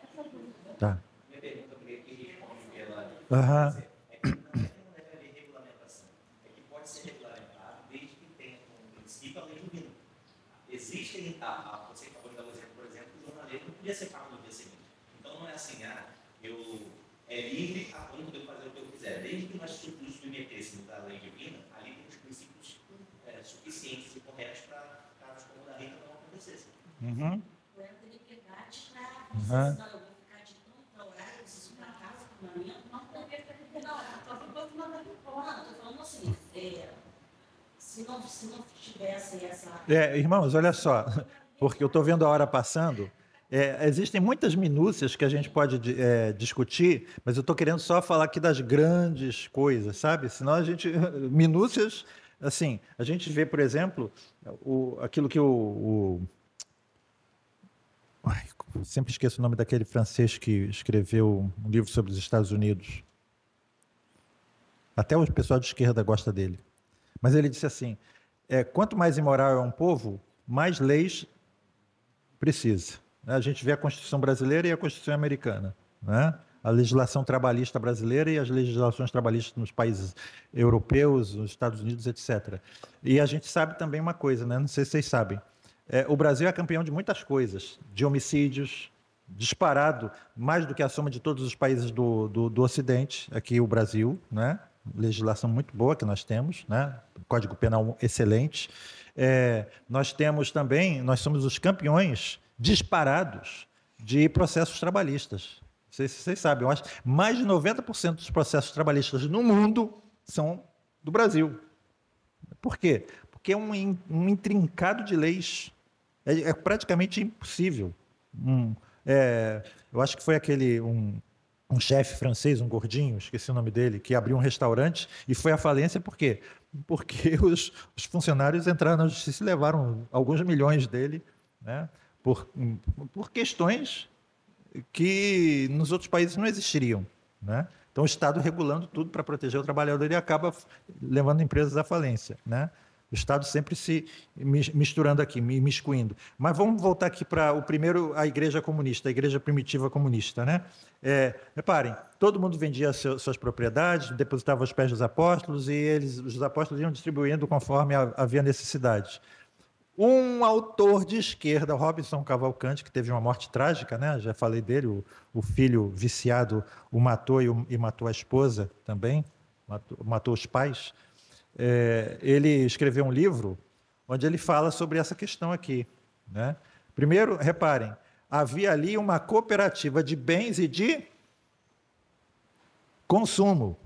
essa dúvida. Tá. Minha pergunta que responde pela. Aham. É que não deve haver regulamentação. É que pode ser regulamentado desde que tenha como princípio a lei divina. Existem, você acabou de dar um exemplo, por exemplo, o jornaleiro não podia ser pago no dia seguinte. Então não é assim, é livre a ponto de eu fazer o que eu quiser. Desde que nós submetêssemos à lei divina, ali tem os princípios suficientes e corretos para casos como o da Rita não acontecessem. Uhum. Ou é a liberdade para precisar ficar de tanto horário, preciso para casa, não poderia ser liberdade. Não, estou falando assim, se não tivesse essa... Irmãos, olha só, porque eu estou vendo a hora passando. Existem muitas minúcias que a gente pode discutir, mas eu estou querendo só falar aqui das grandes coisas, sabe? Senão a gente... Minúcias, assim, a gente vê, por exemplo, aquilo que Ai, sempre esqueço o nome daquele francês que escreveu um livro sobre os Estados Unidos. Até o pessoal de esquerda gosta dele. Mas ele disse assim, quanto mais imoral é um povo, mais leis precisa. A gente vê a Constituição brasileira e a Constituição americana, né? A legislação trabalhista brasileira e as legislações trabalhistas nos países europeus, nos Estados Unidos, etc. E a gente sabe também uma coisa, né? Não sei se vocês sabem. O Brasil é campeão de muitas coisas, de homicídios, disparado, mais do que a soma de todos os países do Ocidente, aqui o Brasil, né? Legislação muito boa que nós temos, né? Código Penal excelente. Nós temos também, nós somos os campeões disparados de processos trabalhistas. Vocês sabem, eu acho que mais de 90% dos processos trabalhistas no mundo são do Brasil. Por quê? Porque é um intrincado de leis. É praticamente impossível. Eu acho que foi um chefe francês, um gordinho, esqueci o nome dele, que abriu um restaurante e foi à falência por quê? Porque os funcionários entraram na justiça e levaram alguns milhões dele, né, por questões que nos outros países não existiriam, né? Então o Estado regulando tudo para proteger o trabalhador e acaba levando empresas à falência, né? O Estado sempre se misturando aqui, imiscuindo. Mas vamos voltar aqui para a igreja comunista, a igreja primitiva comunista, né? Reparem, todo mundo vendia suas propriedades, depositava aos pés dos apóstolos e os apóstolos iam distribuindo conforme havia necessidade. Um autor de esquerda, Robinson Cavalcante, que teve uma morte trágica, né? Já falei dele, o filho viciado o matou e matou a esposa também, matou os pais. Ele escreveu um livro onde ele fala sobre essa questão aqui, né? Primeiro, reparem, havia ali uma cooperativa de bens e de consumo.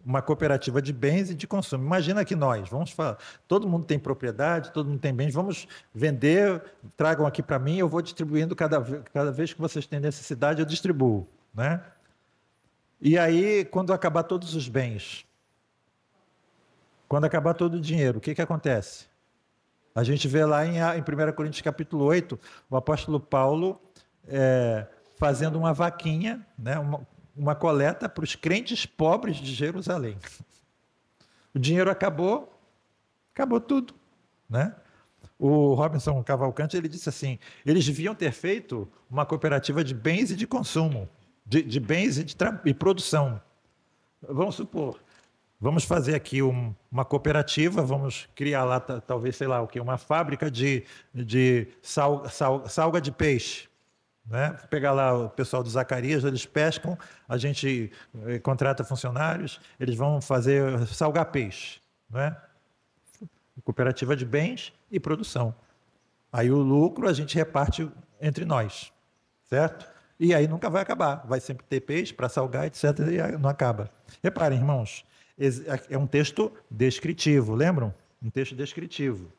Uma cooperativa de bens e de consumo. Imagina que nós, vamos falar, todo mundo tem propriedade, todo mundo tem bens, vamos vender, tragam aqui para mim, eu vou distribuindo cada vez que vocês têm necessidade, eu distribuo, né? E aí, quando acabar todos os bens, quando acabar todo o dinheiro, o que acontece? A gente vê lá em 1 Coríntios capítulo 8, o apóstolo Paulo fazendo uma vaquinha, né, uma coleta para os crentes pobres de Jerusalém. O dinheiro acabou tudo, né? O Robinson Cavalcante, ele disse assim, eles deviam ter feito uma cooperativa de bens e de consumo, de bens e produção. Vamos supor, vamos fazer aqui uma cooperativa, vamos criar lá, talvez, sei lá o quê, uma fábrica de salga de peixe. Né? Pegar lá o pessoal do Zacarias, eles pescam, a gente contrata funcionários, eles vão fazer salgar peixe, né? Cooperativa de bens e produção. Aí o lucro a gente reparte entre nós, certo? E aí nunca vai acabar, vai sempre ter peixe para salgar, etc. E não acaba. Reparem, irmãos, é um texto descritivo, lembram? Um texto descritivo.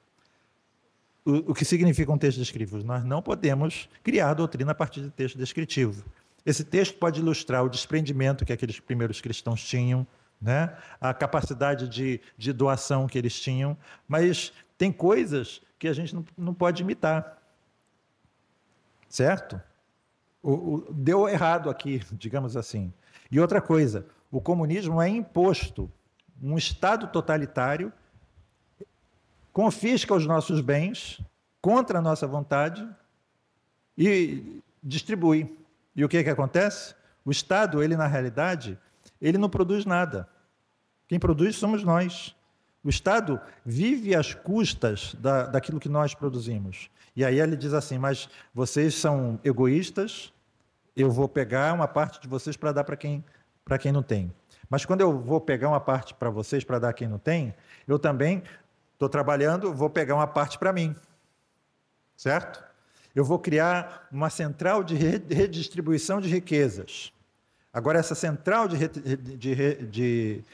O que significa um texto descritivo? Nós não podemos criar doutrina a partir de texto descritivo. Esse texto pode ilustrar o desprendimento que aqueles primeiros cristãos tinham, né? A capacidade de doação que eles tinham, mas tem coisas que a gente não pode imitar. Certo? Deu errado aqui, digamos assim. E outra coisa, o comunismo é imposto, um Estado totalitário confisca os nossos bens contra a nossa vontade e distribui. E o que acontece? O Estado, ele na realidade, ele não produz nada. Quem produz somos nós. O Estado vive às custas daquilo que nós produzimos. E aí ele diz assim, mas vocês são egoístas, eu vou pegar uma parte de vocês para dar para quem não tem. Mas quando eu vou pegar uma parte para vocês para dar a quem não tem, eu também estou trabalhando, vou pegar uma parte para mim, certo? Eu vou criar uma central de redistribuição de riquezas. Agora, essa central de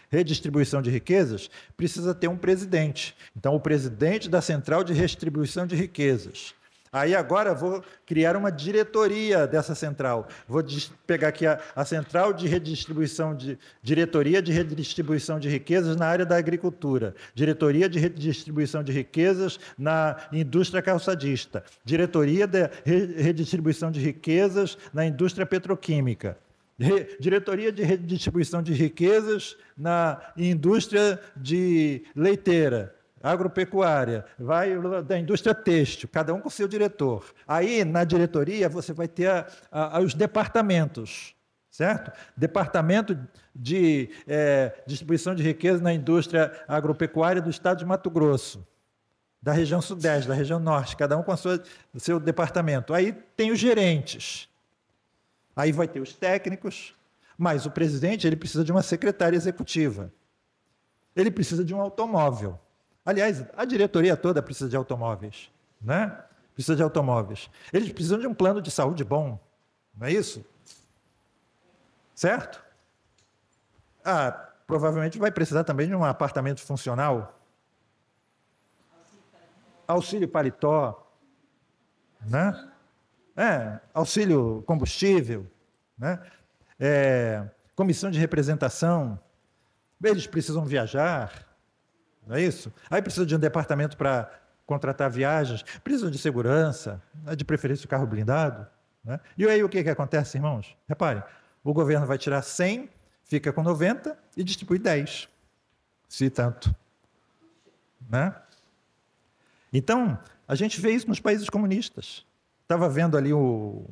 redistribuição de riquezas precisa ter um presidente. Então, o presidente da central de redistribuição de riquezas. Aí, agora, vou criar uma diretoria dessa central. Vou pegar aqui a central de diretoria de redistribuição de riquezas na área da agricultura, diretoria de redistribuição de riquezas na indústria calçadista, diretoria de redistribuição de riquezas na indústria petroquímica, diretoria de redistribuição de riquezas na indústria de leiteira, agropecuária, vai da indústria têxtil, cada um com seu diretor. Aí, na diretoria, você vai ter os departamentos, certo? Departamento de distribuição de riqueza na indústria agropecuária do estado de Mato Grosso, da região sudeste, da região norte, cada um com o seu departamento. Aí tem os gerentes. Aí vai ter os técnicos, mas o presidente ele precisa de uma secretária executiva. Ele precisa de um automóvel. Aliás, a diretoria toda precisa de automóveis, né? Precisa de automóveis. Eles precisam de um plano de saúde bom, não é isso? Certo? Provavelmente vai precisar também de um apartamento funcional. Auxílio paletó, né? Auxílio combustível, né? Comissão de representação. Eles precisam viajar. Não é isso? Aí precisa de um departamento para contratar viagens, precisa de segurança, de preferência o carro blindado. Né? E aí o que acontece, irmãos? Reparem, o governo vai tirar 100, fica com 90 e distribui 10, se tanto. Né? Então, a gente vê isso nos países comunistas. Estava vendo ali o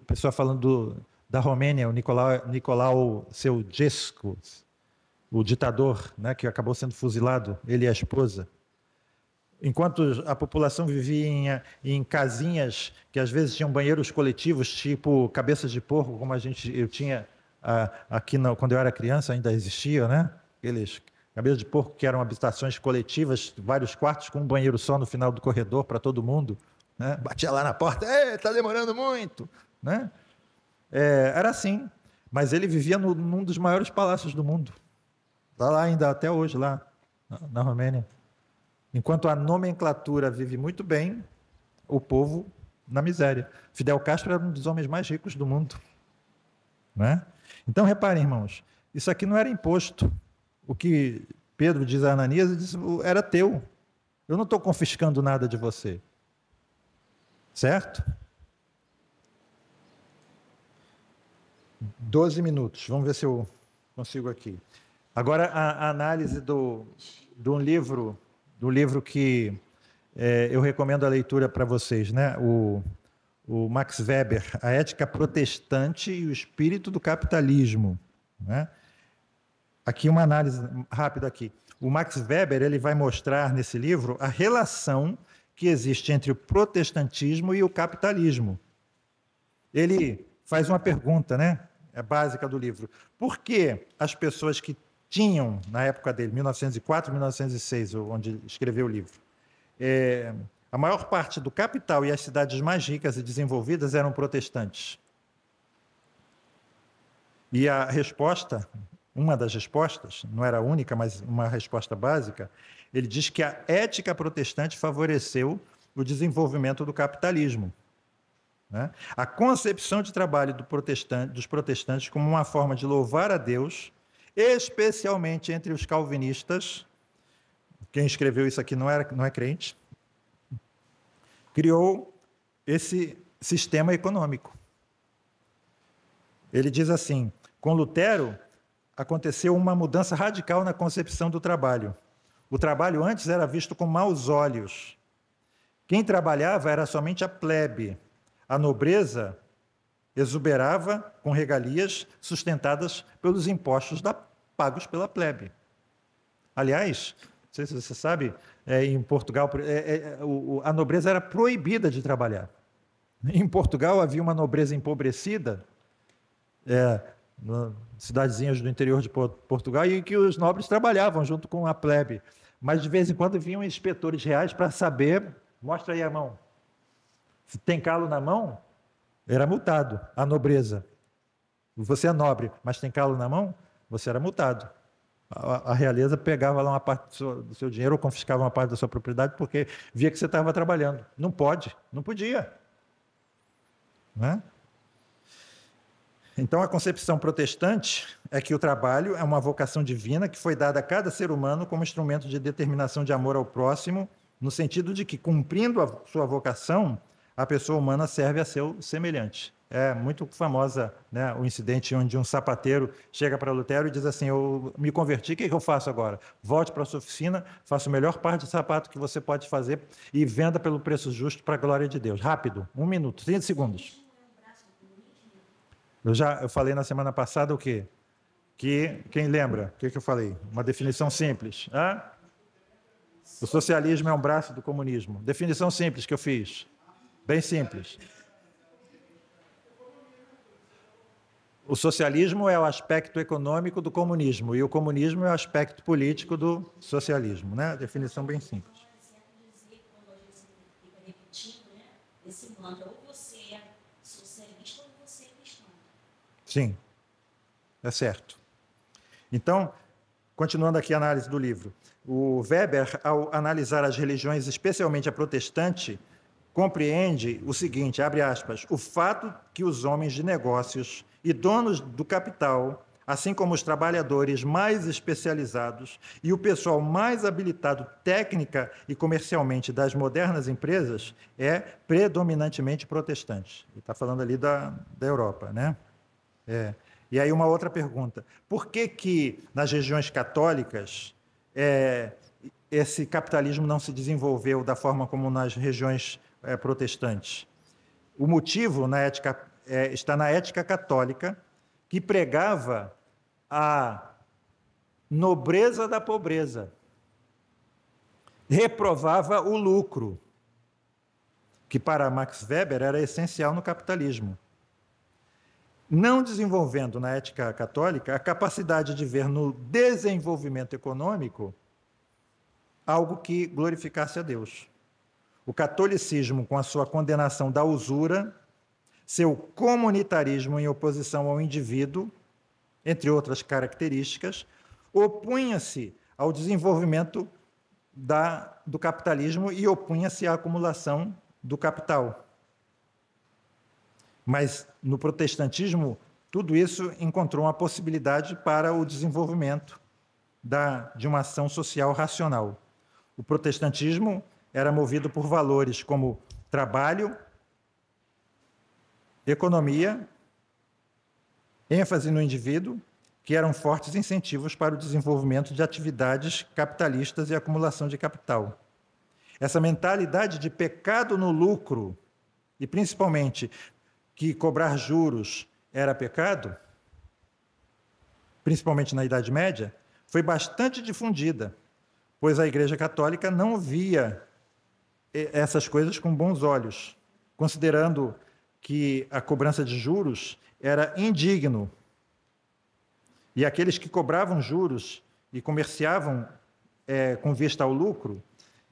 pessoal falando da Romênia, o Nicolau Ceausescu, o ditador, né, que acabou sendo fuzilado, ele e a esposa. Enquanto a população vivia em casinhas que às vezes tinham banheiros coletivos, tipo cabeças de porco, como eu tinha aqui quando eu era criança, ainda existia, né? Aqueles cabeças de porco que eram habitações coletivas, vários quartos com um banheiro só no final do corredor para todo mundo. Né? Batia lá na porta, está demorando muito. Né? Era assim. Mas ele vivia num dos maiores palácios do mundo. Está lá ainda até hoje, lá na Romênia. Enquanto a nomenclatura vive muito bem, o povo na miséria. Fidel Castro era um dos homens mais ricos do mundo. Né? Então, reparem, irmãos, isso aqui não era imposto. O que Pedro diz a Ananias, ele diz, era teu. Eu não estou confiscando nada de você. Certo? 12 minutos. Vamos ver se eu consigo aqui. Agora, a análise do livro que eu recomendo a leitura para vocês, né? O Max Weber, A Ética Protestante e o Espírito do Capitalismo. Né? Aqui uma análise rápida aqui. O Max Weber ele vai mostrar nesse livro a relação que existe entre o protestantismo e o capitalismo. Ele faz uma pergunta, né? É básica do livro. Por que as pessoas que tinham, na época dele, 1904, 1906, onde escreveu o livro, a maior parte do capital e as cidades mais ricas e desenvolvidas eram protestantes? E a resposta, uma das respostas, não era a única, mas uma resposta básica, ele diz que a ética protestante favoreceu o desenvolvimento do capitalismo. Né? A concepção de trabalho dos protestantes como uma forma de louvar a Deus, especialmente entre os calvinistas, quem escreveu isso aqui não é crente, criou esse sistema econômico. Ele diz assim, com Lutero, aconteceu uma mudança radical na concepção do trabalho. O trabalho antes era visto com maus olhos. Quem trabalhava era somente a plebe. A nobreza exuberava com regalias sustentadas pelos impostos pagos pela plebe. Aliás, não sei se você sabe, em Portugal, a nobreza era proibida de trabalhar. Em Portugal havia uma nobreza empobrecida, cidadezinhas do interior de Portugal, em que os nobres trabalhavam junto com a plebe. Mas de vez em quando vinham inspetores reais para saber, mostra aí a mão. Se tem calo na mão, era multado, a nobreza. Você é nobre, mas tem calo na mão, você era multado. A realeza pegava lá uma parte do seu dinheiro ou confiscava uma parte da sua propriedade porque via que você estava trabalhando. Não pode, não podia. Né? Então, a concepção protestante é que o trabalho é uma vocação divina que foi dada a cada ser humano como instrumento de determinação de amor ao próximo, no sentido de que, cumprindo a sua vocação, a pessoa humana serve a seu semelhante. É muito famosa, né, o incidente onde um sapateiro chega para Lutero e diz assim, eu me converti, o que eu faço agora? Volte para a sua oficina, faça o melhor par de sapato que você pode fazer e venda pelo preço justo para a glória de Deus. Rápido, 1 minuto, 30 segundos. Eu falei na semana passada o quê? Quem lembra? O que eu falei? Uma definição simples. O socialismo é um braço do comunismo. Definição simples que eu fiz. Bem simples. O socialismo é o aspecto econômico do comunismo e o comunismo é o aspecto político do socialismo, né? Definição bem simples. Esse mantra, ou você é socialista ou você é cristão. Sim, é certo. Então, continuando aqui a análise do livro, o Weber, ao analisar as religiões, especialmente a protestante, compreende o seguinte, abre aspas, o fato que os homens de negócios e donos do capital, assim como os trabalhadores mais especializados e o pessoal mais habilitado técnica e comercialmente das modernas empresas, é predominantemente protestante. Ele está falando ali da Europa, né? E aí uma outra pergunta, por que nas regiões católicas esse capitalismo não se desenvolveu da forma como nas regiões protestantes? O motivo está na ética católica, que pregava a nobreza da pobreza, reprovava o lucro, que para Max Weber era essencial no capitalismo, não desenvolvendo na ética católica a capacidade de ver no desenvolvimento econômico algo que glorificasse a Deus. O catolicismo, com a sua condenação da usura, seu comunitarismo em oposição ao indivíduo, entre outras características, opunha-se ao desenvolvimento do capitalismo e opunha-se à acumulação do capital. Mas, no protestantismo, tudo isso encontrou uma possibilidade para o desenvolvimento de uma ação social racional. O protestantismo era movido por valores como trabalho, economia, ênfase no indivíduo, que eram fortes incentivos para o desenvolvimento de atividades capitalistas e acumulação de capital. Essa mentalidade de pecado no lucro, e principalmente que cobrar juros era pecado, principalmente na Idade Média, foi bastante difundida, pois a Igreja Católica não via essas coisas com bons olhos, considerando que a cobrança de juros era indigno. E aqueles que cobravam juros e comerciavam com vista ao lucro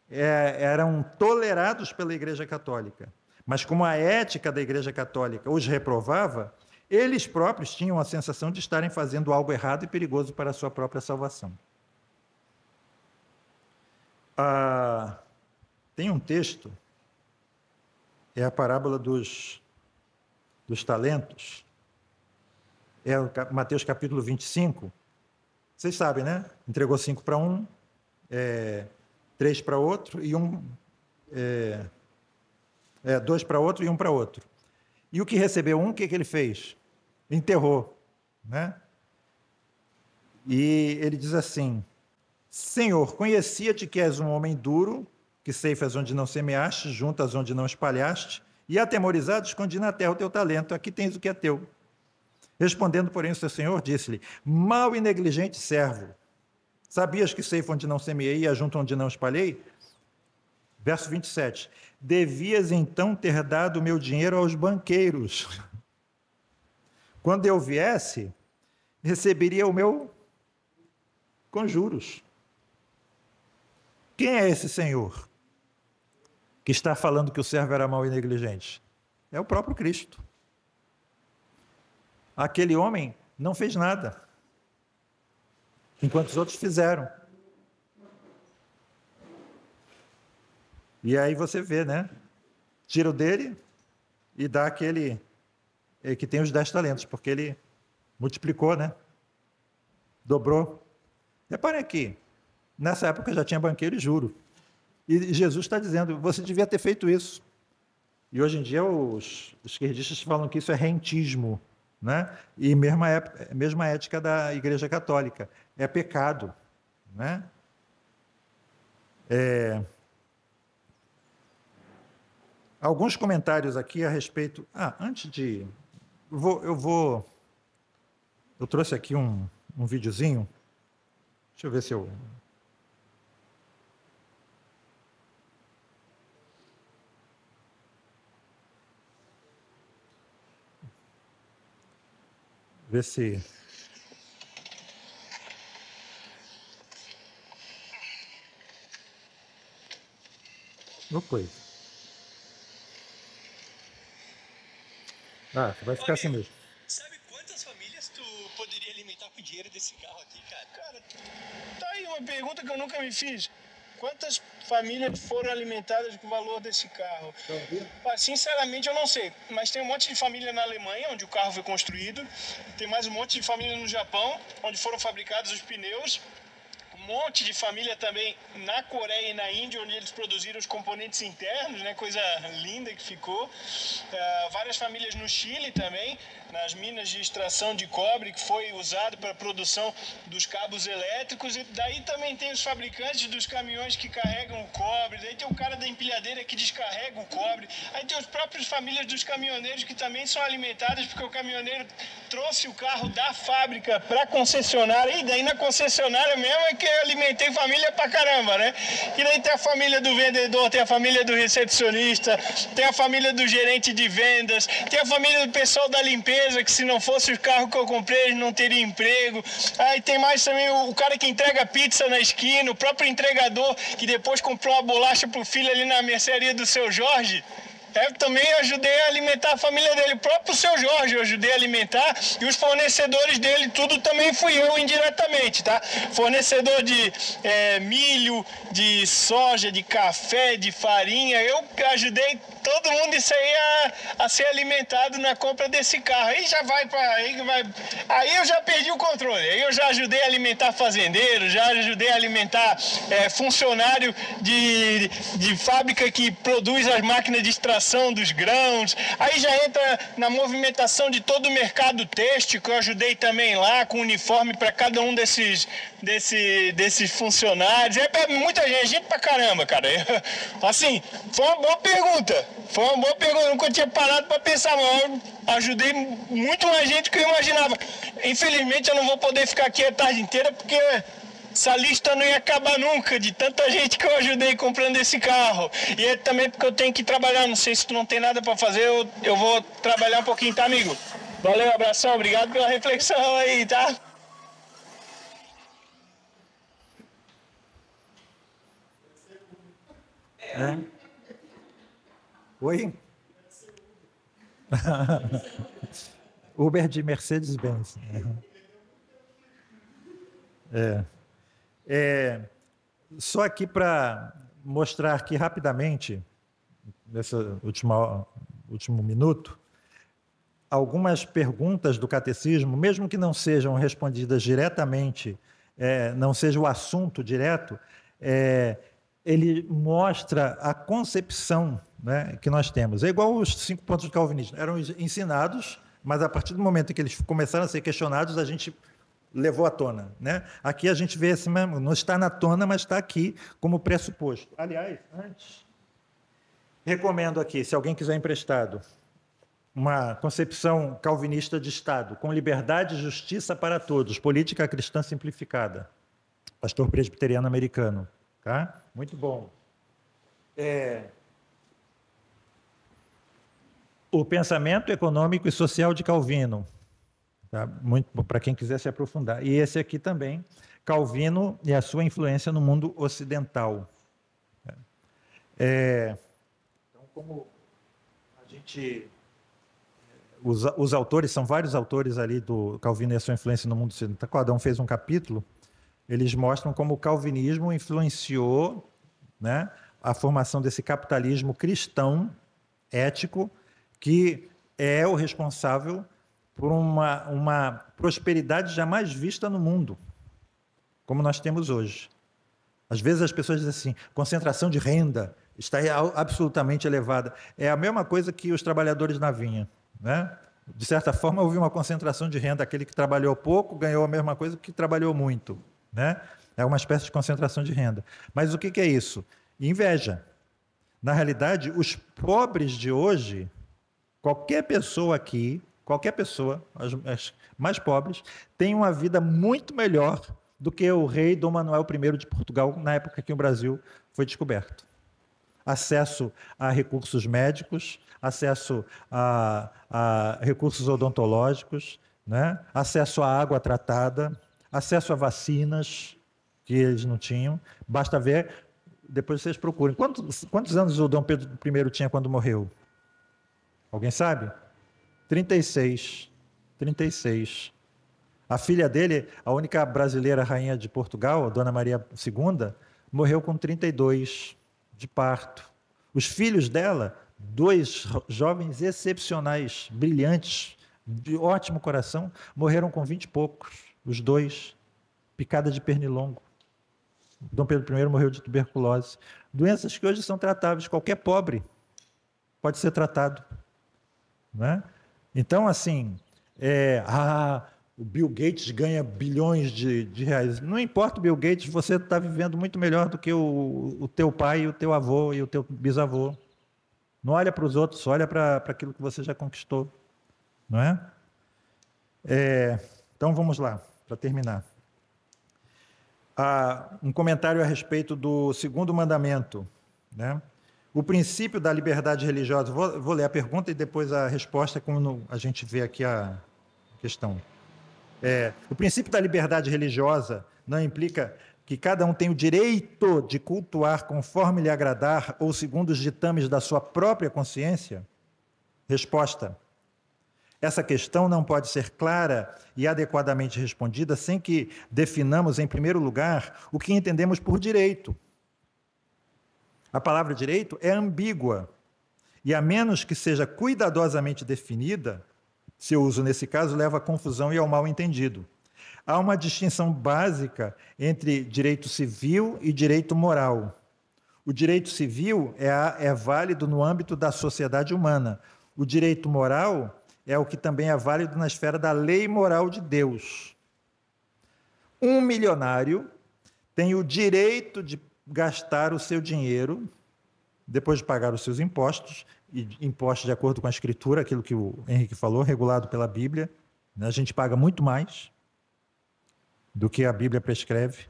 eram tolerados pela Igreja Católica. Mas como a ética da Igreja Católica os reprovava, eles próprios tinham a sensação de estarem fazendo algo errado e perigoso para a sua própria salvação. Tem um texto, é a parábola dos talentos, é o Mateus capítulo 25, vocês sabem, né? Entregou 5 para um, 3 para outro, e 2 para outro e 1 para outro. E o que recebeu um, o que ele fez? Enterrou, né? E ele diz assim: Senhor, conhecia-te que és um homem duro, que ceifas onde não semeaste, juntas onde não espalhaste, e atemorizado escondi na terra o teu talento, aqui tens o que é teu. Respondendo, porém, o seu senhor disse-lhe: mau e negligente servo, sabias que ceifo onde não semeei e ajunto onde não espalhei? Verso 27. Devias então ter dado o meu dinheiro aos banqueiros. Quando eu viesse, receberia o meu com juros. Quem é esse senhor que está falando que o servo era mau e negligente? É o próprio Cristo. Aquele homem não fez nada, enquanto os outros fizeram. E aí você vê, né? Tira o dele e dá aquele que tem os 10 talentos, porque ele multiplicou, né? Dobrou. Reparem aqui, nessa época já tinha banqueiro e juro. E Jesus está dizendo, você devia ter feito isso. E hoje em dia os esquerdistas falam que isso é rentismo, né? E mesma ética da Igreja Católica. É pecado, né? Alguns comentários aqui a respeito... antes de... Eu trouxe aqui um videozinho. Deixa eu ver se eu... Ver se... Coisa. Vai ficar assim mesmo. Sabe quantas famílias tu poderia alimentar com o dinheiro desse carro aqui, cara? Cara, tá aí uma pergunta que eu nunca me fiz. Quantas famílias foram alimentadas com o valor desse carro? Sinceramente, eu não sei. Mas tem um monte de família na Alemanha, onde o carro foi construído. Tem mais um monte de família no Japão, onde foram fabricados os pneus. Um monte de família também na Coreia e na Índia, onde eles produziram os componentes internos, né? Coisa linda que ficou. Várias famílias no Chile também, nas minas de extração de cobre, que foi usado para a produção dos cabos elétricos. E daí também tem os fabricantes dos caminhões que carregam o cobre, daí tem o cara da empilhadeira que descarrega o cobre, aí tem as próprias famílias dos caminhoneiros que também são alimentadas, porque o caminhoneiro trouxe o carro da fábrica para a concessionária, e daí na concessionária mesmo é que eu alimentei família pra caramba, né? E daí tem a família do vendedor, tem a família do recepcionista, tem a família do gerente de vendas, tem a família do pessoal da limpeza, que se não fosse o carro que eu comprei, eles não teriam emprego. Aí tem mais também o cara que entrega pizza na esquina, o próprio entregador que depois comprou uma bolacha pro filho ali na mercearia do seu Jorge. também ajudei a alimentar a família dele. O próprio seu Jorge eu ajudei a alimentar, e os fornecedores dele, tudo também fui eu indiretamente, tá? Fornecedor de milho, de soja, de café, de farinha, eu ajudei todo mundo isso aí a ser alimentado na compra desse carro. Aí já vai para aí eu já perdi o controle. Aí eu já ajudei a alimentar fazendeiro, já ajudei a alimentar funcionário de fábrica que produz as máquinas de extração dos grãos. Aí já entra na movimentação de todo o mercado têxtil, que eu ajudei também lá com uniforme para cada um desses funcionários. É para muita gente pra caramba, cara. Assim, foi uma boa pergunta. Foi uma boa pergunta, eu nunca tinha parado para pensar, mas eu ajudei muito mais gente do que eu imaginava. Infelizmente eu não vou poder ficar aqui a tarde inteira, porque essa lista não ia acabar nunca, de tanta gente que eu ajudei comprando esse carro. E é também porque eu tenho que trabalhar, não sei se tu não tem nada para fazer, eu vou trabalhar um pouquinho, tá, amigo? Valeu, abração, obrigado pela reflexão aí, tá? Oi? Uber de Mercedes-Benz. Só aqui para mostrar aqui rapidamente, nesse último minuto, algumas perguntas do catecismo, mesmo que não sejam respondidas diretamente, não seja o assunto direto, ele mostra a concepção, né, que nós temos. É igual os 5 pontos do calvinismo. Eram ensinados, mas a partir do momento em que eles começaram a ser questionados, a gente levou à tona, né? Aqui a gente vê assim mesmo, não está na tona, mas está aqui como pressuposto. Aliás, antes, recomendo aqui, se alguém quiser emprestado, uma concepção calvinista de Estado, com liberdade e justiça para todos, política cristã simplificada. Pastor presbiteriano americano. Tá? Muito bom. O pensamento econômico e social de Calvino. Tá? Muito bom, para quem quiser se aprofundar. E esse aqui também, Calvino e a sua influência no mundo ocidental. Então, como a gente... Os autores, são vários autores ali do Calvino e a sua influência no mundo ocidental, cada um fez um capítulo, eles mostram como o calvinismo influenciou, né, a formação desse capitalismo cristão, ético, que é o responsável por uma prosperidade jamais vista no mundo, como nós temos hoje. Às vezes as pessoas dizem assim, concentração de renda está absolutamente elevada. É a mesma coisa que os trabalhadores na vinha, né? De certa forma, houve uma concentração de renda. Aquele que trabalhou pouco ganhou a mesma coisa que trabalhou muito, né? É uma espécie de concentração de renda. Mas o que é isso? Inveja. Na realidade, os pobres de hoje, qualquer pessoa aqui, qualquer pessoa, as mais pobres, tem uma vida muito melhor do que o rei Dom Manuel I de Portugal, na época que o Brasil foi descoberto. Acesso a recursos médicos, acesso a recursos odontológicos, né? Acesso à água tratada, acesso a vacinas que eles não tinham. Basta ver, depois vocês procurem. Quantos anos o Dom Pedro I tinha quando morreu? Alguém sabe? 36. 36. A filha dele, a única brasileira rainha de Portugal, a Dona Maria II, morreu com 32 de parto. Os filhos dela, 2 jovens excepcionais, brilhantes, de ótimo coração, morreram com 20 e poucos, os 2, picada de pernilongo. Dom Pedro I morreu de tuberculose. Doenças que hoje são tratáveis, qualquer pobre pode ser tratado. Né? Então, assim, o Bill Gates ganha bilhões de reais. Não importa o Bill Gates, você está vivendo muito melhor do que o teu pai, o teu avô e o teu bisavô. Não olha para os outros, olha para aquilo que você já conquistou. Não é? Então, vamos lá, para terminar. Um comentário a respeito do 2º mandamento. Né? O princípio da liberdade religiosa. Vou ler a pergunta e depois a resposta, como a gente vê aqui a questão. O princípio da liberdade religiosa não implica que cada um tem o direito de cultuar conforme lhe agradar ou segundo os ditames da sua própria consciência? Resposta: essa questão não pode ser clara e adequadamente respondida sem que definamos, em primeiro lugar, o que entendemos por direito. A palavra direito é ambígua e, a menos que seja cuidadosamente definida, seu uso nesse caso leva à confusão e ao mal-entendido. Há uma distinção básica entre direito civil e direito moral. O direito civil é válido no âmbito da sociedade humana. O direito moral é o que também é válido na esfera da lei moral de Deus. Um milionário tem o direito de gastar o seu dinheiro, depois de pagar os seus impostos, e impostos de acordo com a Escritura, aquilo que o Henrique falou, regulado pela Bíblia. A gente paga muito mais do que a Bíblia prescreve.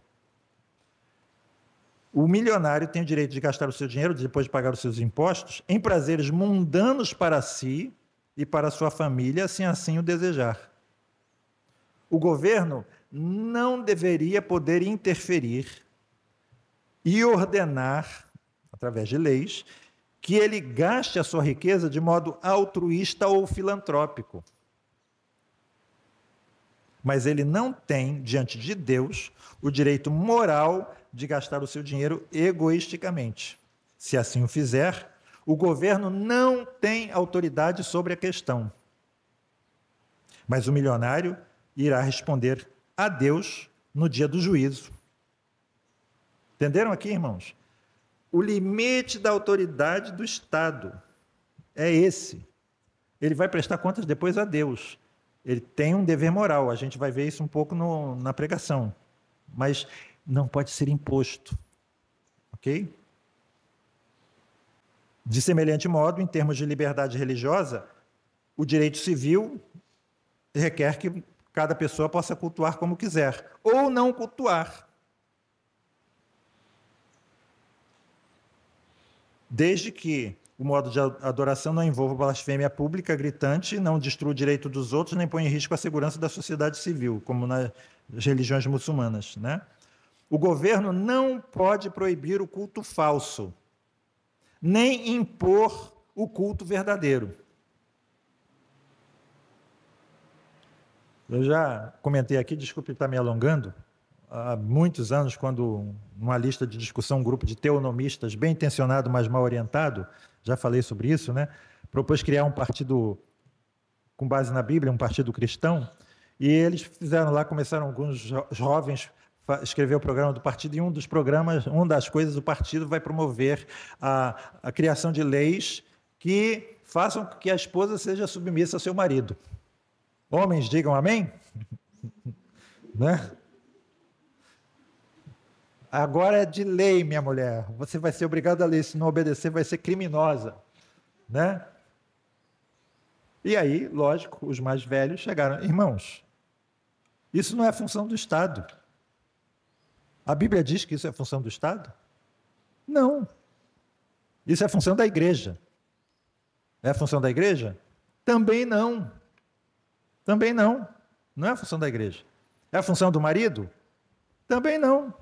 O milionário tem o direito de gastar o seu dinheiro, depois de pagar os seus impostos, em prazeres mundanos para si e para a sua família, se assim o desejar. O governo não deveria poder interferir e ordenar, através de leis, que ele gaste a sua riqueza de modo altruísta ou filantrópico. Mas ele não tem, diante de Deus, o direito moral de gastar o seu dinheiro egoisticamente. Se assim o fizer, o governo não tem autoridade sobre a questão. Mas o milionário irá responder a Deus no dia do juízo. Entenderam aqui, irmãos? O limite da autoridade do Estado é esse. Ele vai prestar contas depois a Deus. Ele tem um dever moral, a gente vai ver isso um pouco na pregação. Mas não pode ser imposto. Ok? De semelhante modo, em termos de liberdade religiosa, o direito civil requer que cada pessoa possa cultuar como quiser, ou não cultuar. Desde que o modo de adoração não envolva blasfêmia pública, gritante, não destrua o direito dos outros, nem põe em risco a segurança da sociedade civil, como nas religiões muçulmanas, né? O governo não pode proibir o culto falso, nem impor o culto verdadeiro. Eu já comentei aqui, desculpe estar me alongando, há muitos anos, quando numa lista de discussão, um grupo de teonomistas bem intencionado, mas mal orientado, já falei sobre isso, né? Propôs criar um partido com base na Bíblia, um partido cristão, e eles fizeram lá, começaram alguns jovens a escrever o programa do partido, e um dos programas, uma das coisas do partido vai promover a criação de leis que façam com que a esposa seja submissa ao seu marido. Homens, digam amém? Né? Agora é de lei, minha mulher. Você vai ser obrigado a ler. Se não obedecer, vai ser criminosa. Né? E aí, lógico, os mais velhos chegaram. Irmãos, isso não é função do Estado. A Bíblia diz que isso é função do Estado? Não. Isso é função da igreja. É a função da igreja? Também não. Também não. Não é a função da igreja. É a função do marido? Também não.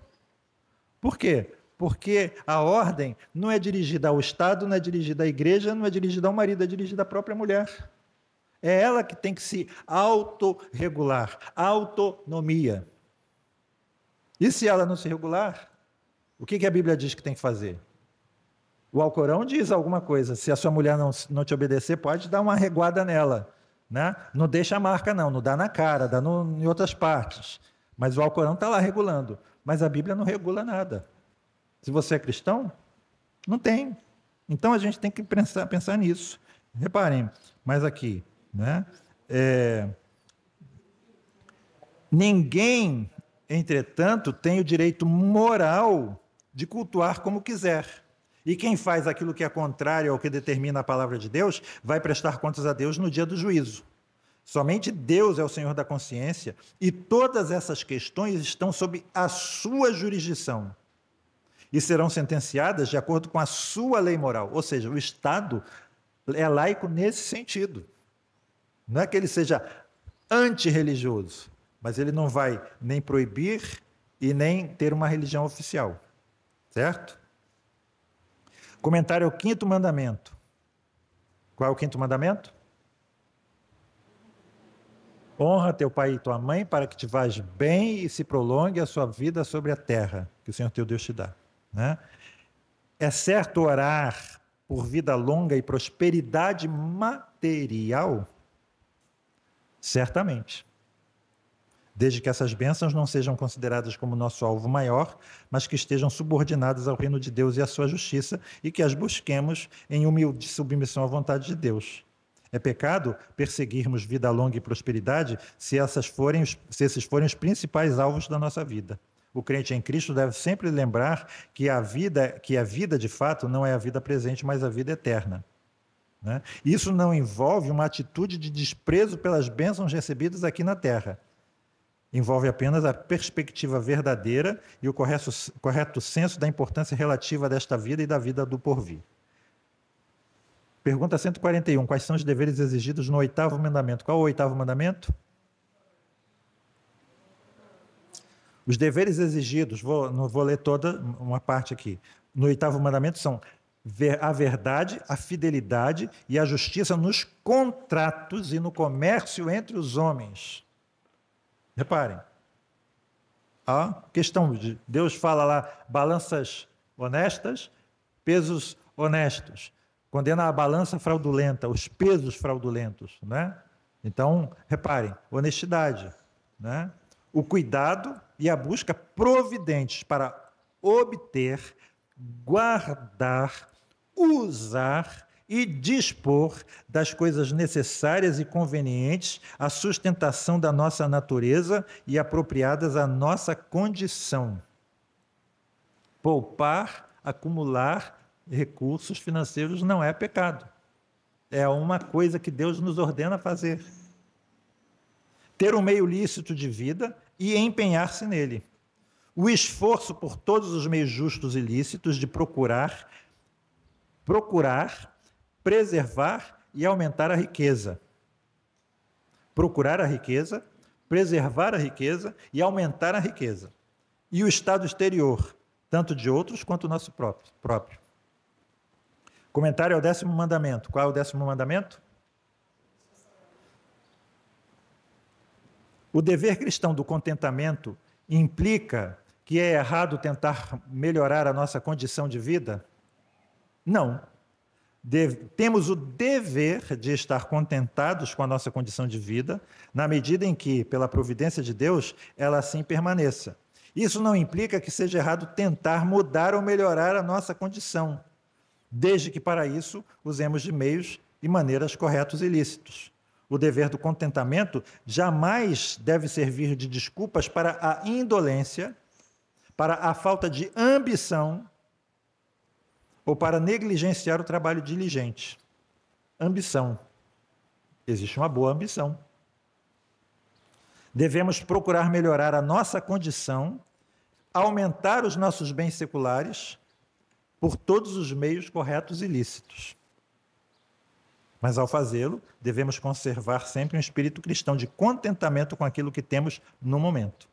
Por quê? Porque a ordem não é dirigida ao Estado, não é dirigida à igreja, não é dirigida ao marido, é dirigida à própria mulher. É ela que tem que se autorregular, autonomia. E se ela não se regular, o que a Bíblia diz que tem que fazer? O Alcorão diz alguma coisa, se a sua mulher não te obedecer, pode dar uma reguada nela. Né? Não deixa a marca não dá na cara, dá em outras partes. Mas o Alcorão está lá regulando. Mas a Bíblia não regula nada. Se você é cristão, não tem. Então a gente tem que pensar nisso. Reparem, mas aqui, né? Ninguém, entretanto, tem o direito moral de cultuar como quiser. E quem faz aquilo que é contrário ao que determina a palavra de Deus, vai prestar contas a Deus no dia do juízo. Somente Deus é o Senhor da consciência e todas essas questões estão sob a sua jurisdição e serão sentenciadas de acordo com a sua lei moral. Ou seja, o Estado é laico nesse sentido. Não é que ele seja antirreligioso, mas ele não vai nem proibir e nem ter uma religião oficial. Certo? Comentário ao 5º mandamento. Qual é o 5º mandamento? Honra teu pai e tua mãe para que te vás bem e se prolongue a sua vida sobre a terra que o Senhor teu Deus te dá. Né? É certo orar por vida longa e prosperidade material? Certamente. Desde que essas bênçãos não sejam consideradas como nosso alvo maior, mas que estejam subordinadas ao reino de Deus e à sua justiça, e que as busquemos em humilde submissão à vontade de Deus. É pecado perseguirmos vida longa e prosperidade se esses forem os principais alvos da nossa vida. O crente em Cristo deve sempre lembrar que a vida de fato não é a vida presente, mas a vida eterna. Né? Isso não envolve uma atitude de desprezo pelas bênçãos recebidas aqui na terra. Envolve apenas a perspectiva verdadeira e o correto senso da importância relativa desta vida e da vida do porvir. Pergunta 141. Quais são os deveres exigidos no 8º mandamento? Qual é o 8º mandamento? Os deveres exigidos, não vou ler toda uma parte aqui. No 8º mandamento são a verdade, a fidelidade e a justiça nos contratos e no comércio entre os homens. Reparem, a questão de Deus fala lá, balanças honestas, pesos honestos. Condena a balança fraudulenta, os pesos fraudulentos, né? Então, reparem, honestidade, né? O cuidado e a busca providentes para obter, guardar, usar e dispor das coisas necessárias e convenientes à sustentação da nossa natureza e apropriadas à nossa condição. Poupar, acumular recursos financeiros não é pecado. É uma coisa que Deus nos ordena fazer. Ter um meio lícito de vida e empenhar-se nele. O esforço por todos os meios justos e lícitos de procurar, preservar e aumentar a riqueza. Procurar a riqueza, preservar a riqueza e aumentar a riqueza. E o estado exterior, tanto de outros quanto o nosso próprio. Comentário ao 10º mandamento. Qual é o 10º mandamento? O dever cristão do contentamento implica que é errado tentar melhorar a nossa condição de vida? Não. Temos o dever de estar contentados com a nossa condição de vida, na medida em que, pela providência de Deus, ela assim permaneça. Isso não implica que seja errado tentar mudar ou melhorar a nossa condição, desde que para isso usemos de meios e maneiras corretos e lícitos. O dever do contentamento jamais deve servir de desculpas para a indolência, para a falta de ambição, ou para negligenciar o trabalho diligente. Ambição. Existe uma boa ambição. Devemos procurar melhorar a nossa condição, aumentar os nossos bens seculares, por todos os meios corretos e lícitos. Mas, ao fazê-lo, devemos conservar sempre um espírito cristão de contentamento com aquilo que temos no momento.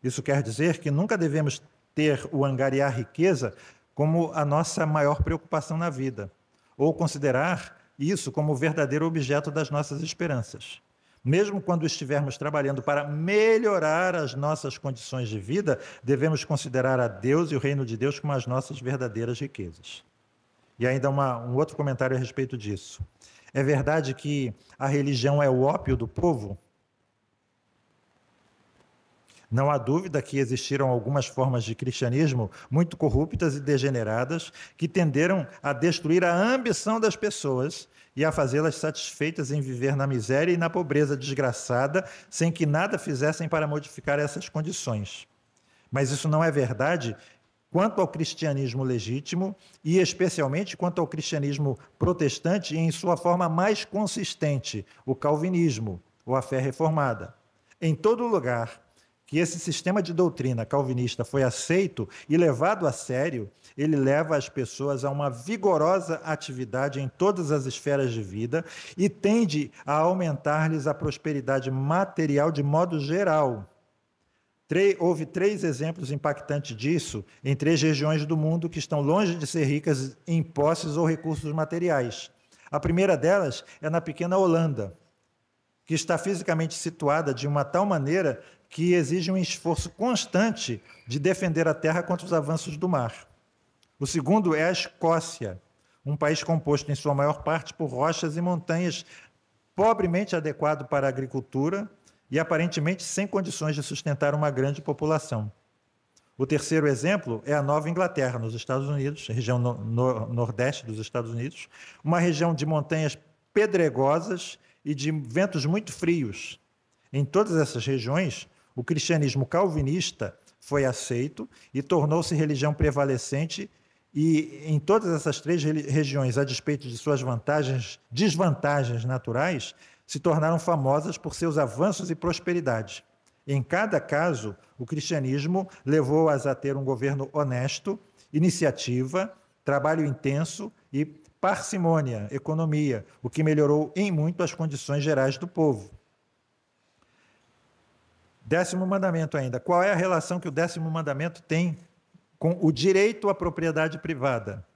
Isso quer dizer que nunca devemos ter o angariar riqueza como a nossa maior preocupação na vida, ou considerar isso como o verdadeiro objeto das nossas esperanças. Mesmo quando estivermos trabalhando para melhorar as nossas condições de vida, devemos considerar a Deus e o reino de Deus como as nossas verdadeiras riquezas. E ainda um outro comentário a respeito disso. É verdade que a religião é o ópio do povo? Não há dúvida que existiram algumas formas de cristianismo muito corruptas e degeneradas que tenderam a destruir a ambição das pessoas e a fazê-las satisfeitas em viver na miséria e na pobreza desgraçada, sem que nada fizessem para modificar essas condições. Mas isso não é verdade quanto ao cristianismo legítimo e especialmente quanto ao cristianismo protestante em sua forma mais consistente, o calvinismo, ou a fé reformada. Em todo lugar que esse sistema de doutrina calvinista foi aceito e levado a sério, ele leva as pessoas a uma vigorosa atividade em todas as esferas de vida e tende a aumentar-lhes a prosperidade material de modo geral. Houve 3 exemplos impactantes disso em 3 regiões do mundo que estão longe de ser ricas em posses ou recursos materiais. A primeira delas é na pequena Holanda, que está fisicamente situada de uma tal maneira que exige um esforço constante de defender a terra contra os avanços do mar. O segundo é a Escócia, um país composto em sua maior parte por rochas e montanhas, pobremente adequado para a agricultura e aparentemente sem condições de sustentar uma grande população. O terceiro exemplo é a Nova Inglaterra, nos Estados Unidos, região nordeste dos Estados Unidos, uma região de montanhas pedregosas e de ventos muito frios. Em todas essas regiões, o cristianismo calvinista foi aceito e tornou-se religião prevalecente, e em todas essas 3 regiões, a despeito de suas desvantagens naturais, se tornaram famosas por seus avanços e prosperidade. Em cada caso, o cristianismo levou-as a ter um governo honesto, iniciativa, trabalho intenso e parcimônia, economia, o que melhorou em muito as condições gerais do povo. 10º mandamento ainda. Qual é a relação que o 10º mandamento tem com o direito à propriedade privada?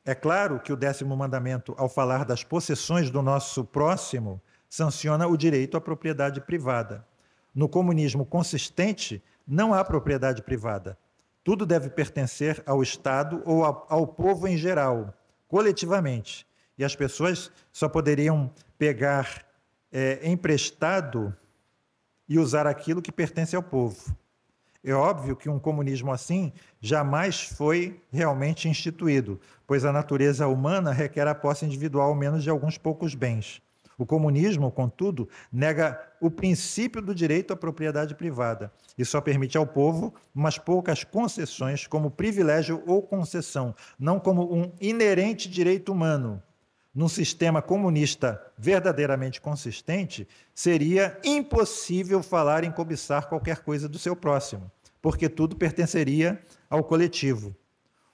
É claro que o 10º mandamento, ao falar das possessões do nosso próximo, sanciona o direito à propriedade privada. No comunismo consistente, não há propriedade privada. Tudo deve pertencer ao Estado ou ao povo em geral, coletivamente. E as pessoas só poderiam pegar emprestado e usar aquilo que pertence ao povo. É óbvio que um comunismo assim jamais foi realmente instituído, pois a natureza humana requer a posse individual ao menos de alguns poucos bens. O comunismo, contudo, nega o princípio do direito à propriedade privada e só permite ao povo umas poucas concessões como privilégio ou concessão, não como um inerente direito humano. Num sistema comunista verdadeiramente consistente, seria impossível falar em cobiçar qualquer coisa do seu próximo, porque tudo pertenceria ao coletivo.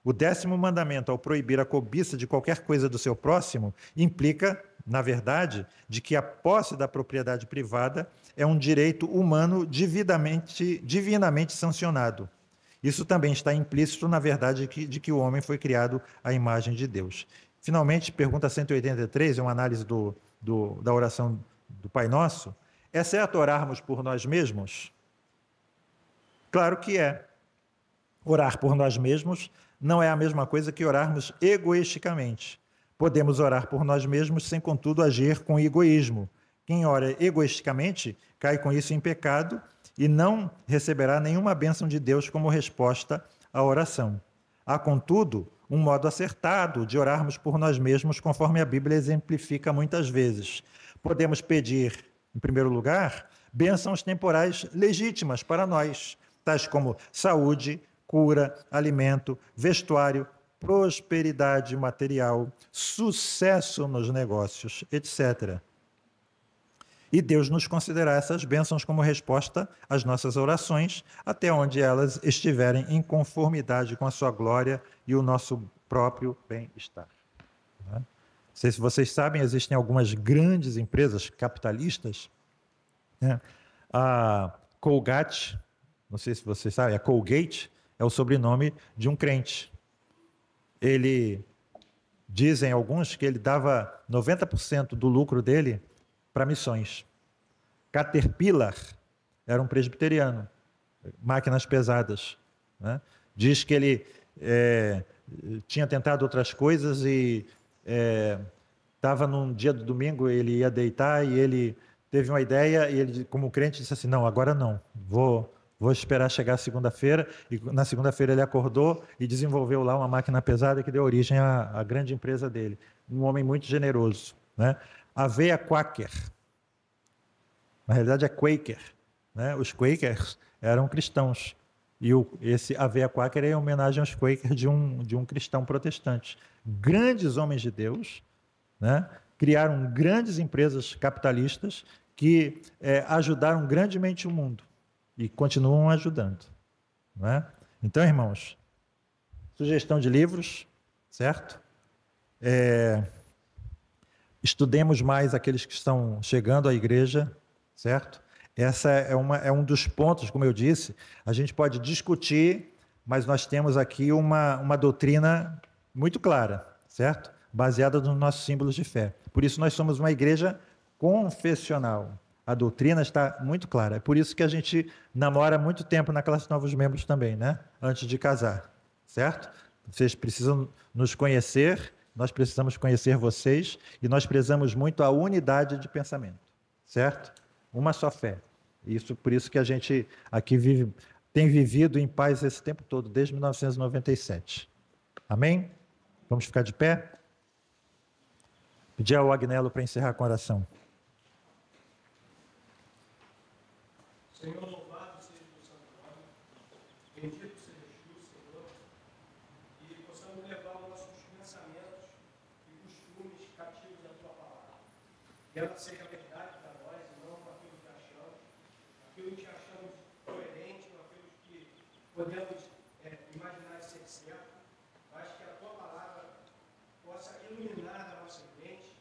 O 10º mandamento, ao proibir a cobiça de qualquer coisa do seu próximo, implica, na verdade, de que a posse da propriedade privada é um direito humano divinamente sancionado. Isso também está implícito na verdade de que o homem foi criado à imagem de Deus. Finalmente, pergunta 183, é uma análise da oração do Pai Nosso. É certo orarmos por nós mesmos? Claro que é. Orar por nós mesmos não é a mesma coisa que orarmos egoisticamente. Podemos orar por nós mesmos sem, contudo, agir com egoísmo. Quem ora egoisticamente cai com isso em pecado e não receberá nenhuma bênção de Deus como resposta à oração. Há, contudo, um modo acertado de orarmos por nós mesmos, conforme a Bíblia exemplifica muitas vezes. Podemos pedir, em primeiro lugar, bênçãos temporais legítimas para nós, tais como saúde, cura, alimento, vestuário, prosperidade material, sucesso nos negócios, etc. E Deus nos considerará essas bênçãos como resposta às nossas orações, até onde elas estiverem em conformidade com a sua glória e o nosso próprio bem-estar. Não sei se vocês sabem, existem algumas grandes empresas capitalistas, né? A Colgate, não sei se vocês sabem, a Colgate é o sobrenome de um crente. Dizem alguns que ele dava 90% do lucro dele para missões. Caterpillar era um presbiteriano, máquinas pesadas, né? Diz que ele tinha tentado outras coisas e estava num dia do domingo, ele ia deitar e ele teve uma ideia e ele, como crente, disse assim, não, agora não, vou esperar chegar segunda-feira. E na segunda-feira ele acordou e desenvolveu lá uma máquina pesada que deu origem à grande empresa dele. Um homem muito generoso, né? Aveia Quaker. Na realidade é Quaker, né? Os Quakers eram cristãos. E esse Aveia Quaker é em homenagem aos Quakers de um cristão protestante. Grandes homens de Deus, né? Criaram grandes empresas capitalistas que ajudaram grandemente o mundo. E continuam ajudando. Não é? Então, irmãos, sugestão de livros, certo? Estudemos mais aqueles que estão chegando à igreja, certo? Essa é um dos pontos, como eu disse, a gente pode discutir, mas nós temos aqui uma doutrina muito clara, certo? Baseada nos nossos símbolos de fé. Por isso nós somos uma igreja confessional. A doutrina está muito clara. É por isso que a gente namora muito tempo na classe Novos Membros também, né? Antes de casar, certo? Vocês precisam nos conhecer, nós precisamos conhecer vocês e nós prezamos muito a unidade de pensamento, certo? Uma só fé. Por isso que a gente aqui tem vivido em paz esse tempo todo, desde 1997. Amém? Vamos ficar de pé? Pedir ao Agnello para encerrar com a oração. Senhor, louvado seja o santo nome, bendito seja o Senhor, e possamos levar os nossos pensamentos e costumes cativos à tua palavra. Que ela seja verdade para nós e não aquilo que achamos coerente, ou aquilo que podemos imaginar ser certo, mas que a tua palavra possa iluminar a nossa mente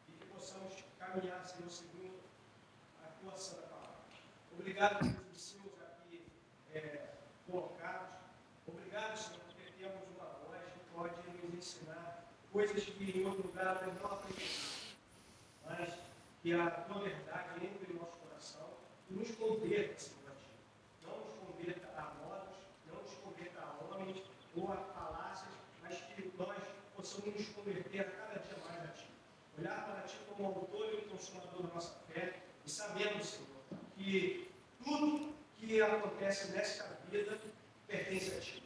e que possamos caminhar, Senhor, segundo a tua santa palavra. Obrigado pelos ensinos aqui colocados. Obrigado, Senhor, porque temos uma voz que pode nos ensinar coisas que em outro lugar nós não aprendemos. Mas que a tua verdade entre em nosso coração e nos converta, Senhor, a ti. Não nos converta a modos, não nos converta a homens ou a falácias, mas que nós possamos nos converter a cada dia mais a ti. Olhar para ti como autor e consumador da nossa fé e sabemos, Senhor, que tudo que acontece nesta vida pertence a ti.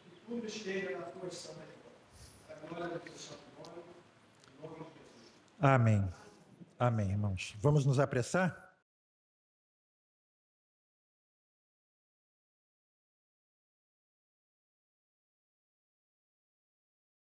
Que tudo esteja na tua santa mão. Para a glória do teu santo nome, em nome de Jesus. Amém. Amém, irmãos. Vamos nos apressar?